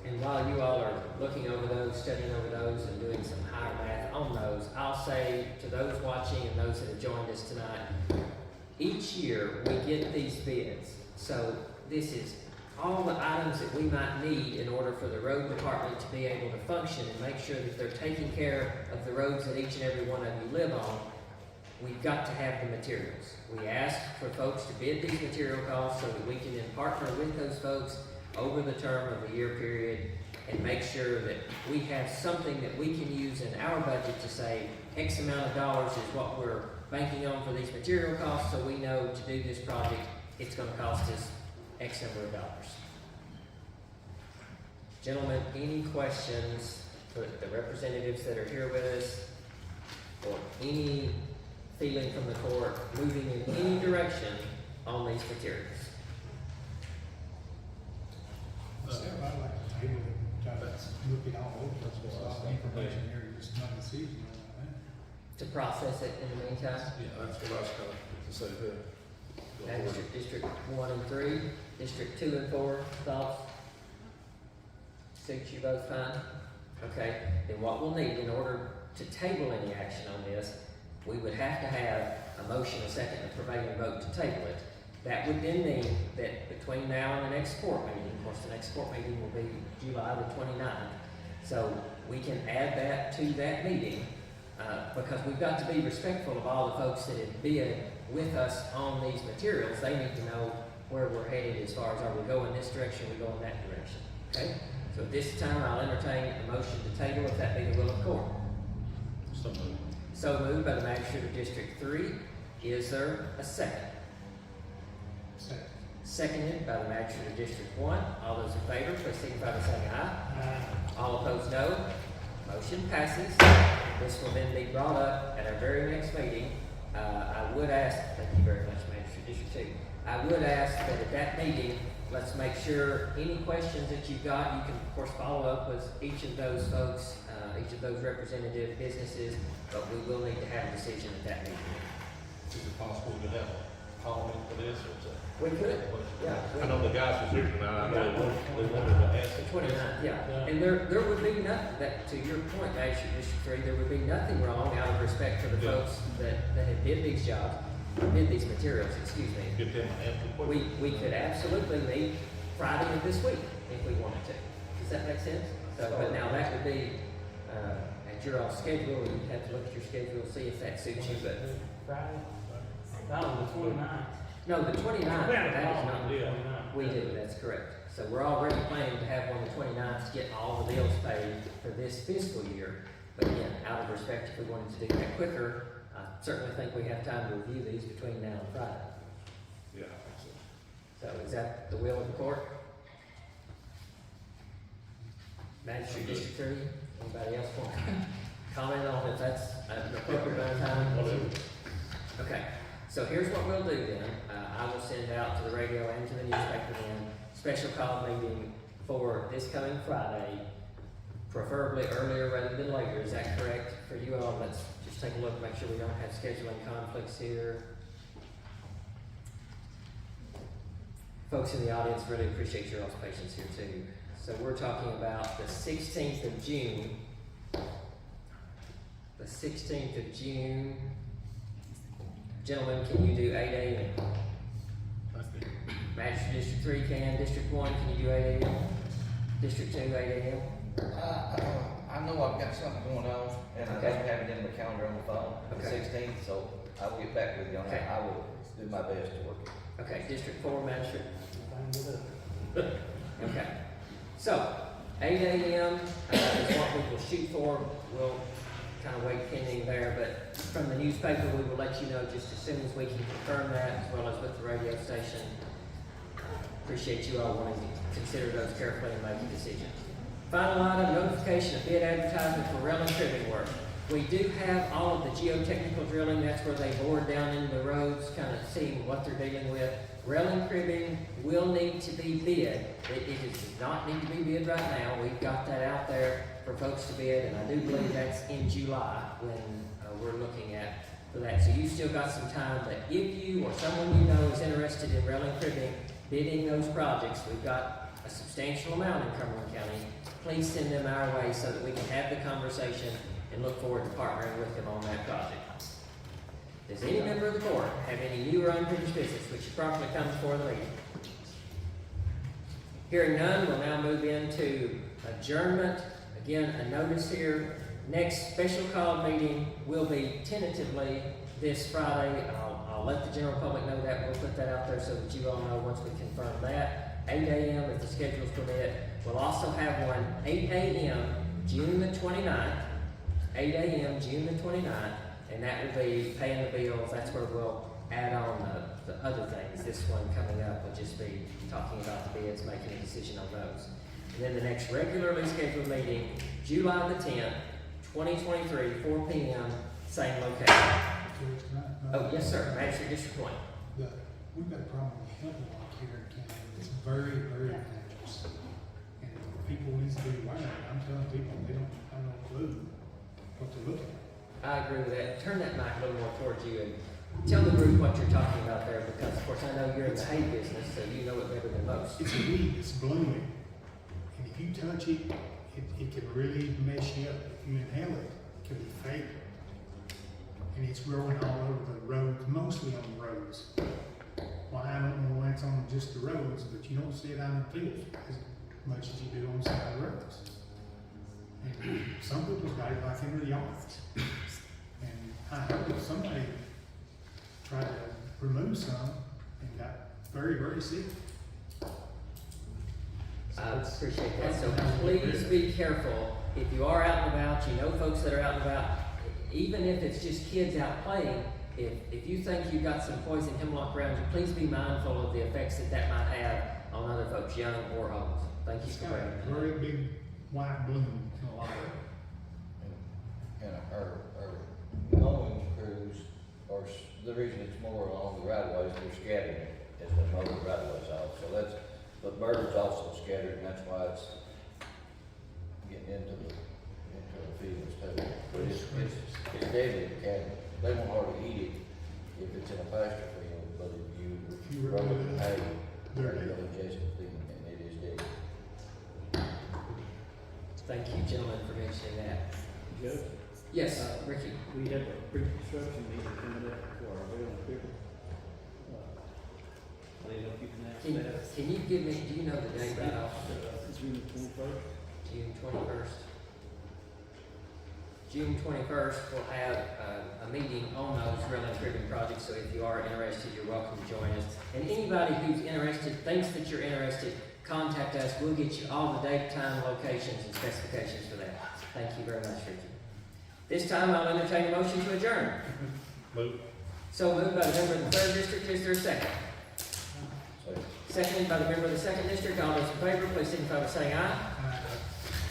And while you all are looking over those, studying over those, and doing some higher math on those, I'll say to those watching and those that have joined us tonight, each year we get these bids. So this is all the items that we might need in order for the road department to be able to function and make sure that they're taking care of the roads that each and every one of you live on. We've got to have the materials. We ask for folks to bid these material costs so that we can then partner with those folks over the term of a year period and make sure that we have something that we can use in our budget to say X amount of dollars is what we're banking on for these material costs, so we know to do this project, it's gonna cost us X number of dollars. Gentlemen, any questions for the representatives that are here with us, or any feeling from the court moving in any direction on these materials? I'd like to table it, try to look it all over, there's a lot of information here, just not a decision on that. To process it in the meantime? Yeah, that's what I was kind of to say there. That's your District 1 and 3, District 2 and 4, thoughts? Suits you both fine? Okay, then what we'll need in order to table any action on this, we would have to have a motion, a second, and a prevailing vote to table it. That would then mean that between now and the next court meeting, of course, the next court meeting will be July the 29th, so we can add that to that meeting, because we've got to be respectful of all the folks that have bid with us on these materials. They need to know where we're headed as far as are we going this direction, we going that direction, okay? So at this time, I'll entertain a motion to table if that be the will of the court. So moved. So moved by the magistrate of District 3. Is there a second? Second. Seconded by the magistrate of District 1. All those in favor, please signify by saying aye. All opposed, no. Motion passes. This will then be brought up at our very next meeting. I would ask, thank you very much, Magistrate District 2. I would ask that at that meeting, let's make sure any questions that you've got, you can of course follow up with each of those folks, each of those representative businesses, but we will need to have a decision at that meeting. Is it possible to have a comment for this, or is that? We could, yeah. I know the guys was here tonight, I know they wanted to ask. The 29th, yeah. And there would be nothing, that, to your point, Magistrate District 3, there would be nothing wrong out of respect for the folks that have bid these jobs, bid these materials, excuse me. Get them to answer the question. We could absolutely meet Friday of this week if we wanted to. Does that make sense? So, but now that would be, at your own schedule, you'd have to look at your schedule, see if that suits you, but. Friday? No, the 29th. No, the 29th, that is not, Yeah. we do, that's correct. So we're already planning to have one the 29th to get all the bills paid for this fiscal year. But again, out of respect, if we wanted to do that quicker, I certainly think we have time to review these between now and Friday. Yeah, I think so. So is that the will of the court? Magistrate District 3, anybody else want to comment on if that's an appropriate amount of time? Whatever. Okay, so here's what we'll do then. I will send out to the radio and to the newspaper then, special call meeting for this coming Friday, preferably earlier rather than later. Is that correct for you all? Let's just take a look, make sure we don't have scheduling conflicts here. Folks in the audience, really appreciate your all's patience here too. So we're talking about the 16th of June. The 16th of June. Gentlemen, can you do 8 a.m.? Magistrate District 3 can. District 1, can you do 8 a.m.? District 2, 8 a.m.? I know I've got something going on, and I Okay. don't have it in my calendar on the phone, the Okay. 16th, so I will get back with you on Okay. that. I will do my best to work it. Okay, District 4, Magistrate? Fine with it. Okay. So, 8 a.m. Is what we will shoot for. We'll kind of wait pending there, but from the newspaper, we will let you know just as soon as we can confirm that, as well as with the radio station. Appreciate you all wanting to consider those carefully and make a decision. Final item, notification of bid advertisement for railing cribbing work. We do have all of the geotechnical drilling. That's where they bore down into the roads, kind of seeing what they're dealing with. Railing cribbing will need to be bid. It does not need to be bid right now. We've got that out there for folks to bid, and I do believe that's in July when we're looking at for that. So you've still got some time, but if you or someone you know is interested in railing cribbing, bidding those projects, we've got a substantial amount in Cumberland County. Please send them our way so that we can have the conversation and look forward to partnering with them on that project. Does any member of the court have any new or unfinished business which should properly come before the meeting? Hearing none, we'll now move into adjournment. Again, a notice here. Next special call meeting will be tentatively this Friday. I'll let the general public know that. We'll put that out there so that you all know once we confirm that. 8 a.m. if the schedules permit. We'll also have one 8 a.m. June the 29th, 8 a.m. June the 29th, and that will be paying the bills. That's where we'll add on the other things. This one coming up will just be talking about the bids, making a decision on those. And then the next regularly scheduled meeting, July the 10th, 2023, 4 p.m., same location. George, can I- Oh, yes, sir. Magistrate District 1. We've got a problem with hemlock here in Canada. It's very, very dangerous. And people need to be aware of it. I'm telling people, they don't have no clue what to look at. I agree with that. Turn that mic a little more towards you and tell the group what you're talking about there, because of course I know you're in the hay business, so you know it better than most. It's a weed, it's blooming. And if you touch it, it can really mess you up. If you inhale it, it can be fatal. And it's growing all over the roads, mostly on the roads. Well, I don't know why it's on just the roads, but you don't see it out in the fields as much as you do on the side of the roads. And some people's got it like in their yards. And I heard that somebody tried to remove some and got very, very sick. I appreciate that. So please be careful. If you are out and about, you know folks that are out and about, even if it's just kids out playing, if you think you've got some poison hemlock around you, please be mindful of the effects that might have on other folks, young or old. Thank you It's for got a bringing that. very big white bloom in a lot of it. And our mowing crews are, the reason it's more along the right of ways, they're scattered as they mow the right of ways off. So that's, but birds also scattered, and that's why it's getting into the fields too. But it's deadly to cattle. They won't hardly eat it if it's in a pasture field, but if you grow it in hay, they'll ingest it, and it is deadly. Thank you, gentlemen, for mentioning that. Judge? Yes, Ricky. We have a pre-construction meeting coming up for our well and pickle. I don't know if you can ask that. Can you give me, do you know the date right off? June 21st. June 21st. June 21st, we'll have a meeting on those rail and cribbing projects, so if you are interested, you're welcome to join us. And anybody who's interested, thinks that you're interested, contact us. We'll get you all the date, time, locations, and specifications for that. Thank you very much, Ricky. This time, I'll entertain a motion to adjourn. Move. So moved by the member of the 3rd District. Is there a second? Seconded by the member of the 2nd District. All those in favor, please signify by saying aye.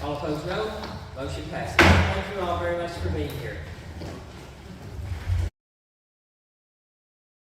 All opposed, no. Motion passes. Thank you all very much for being here.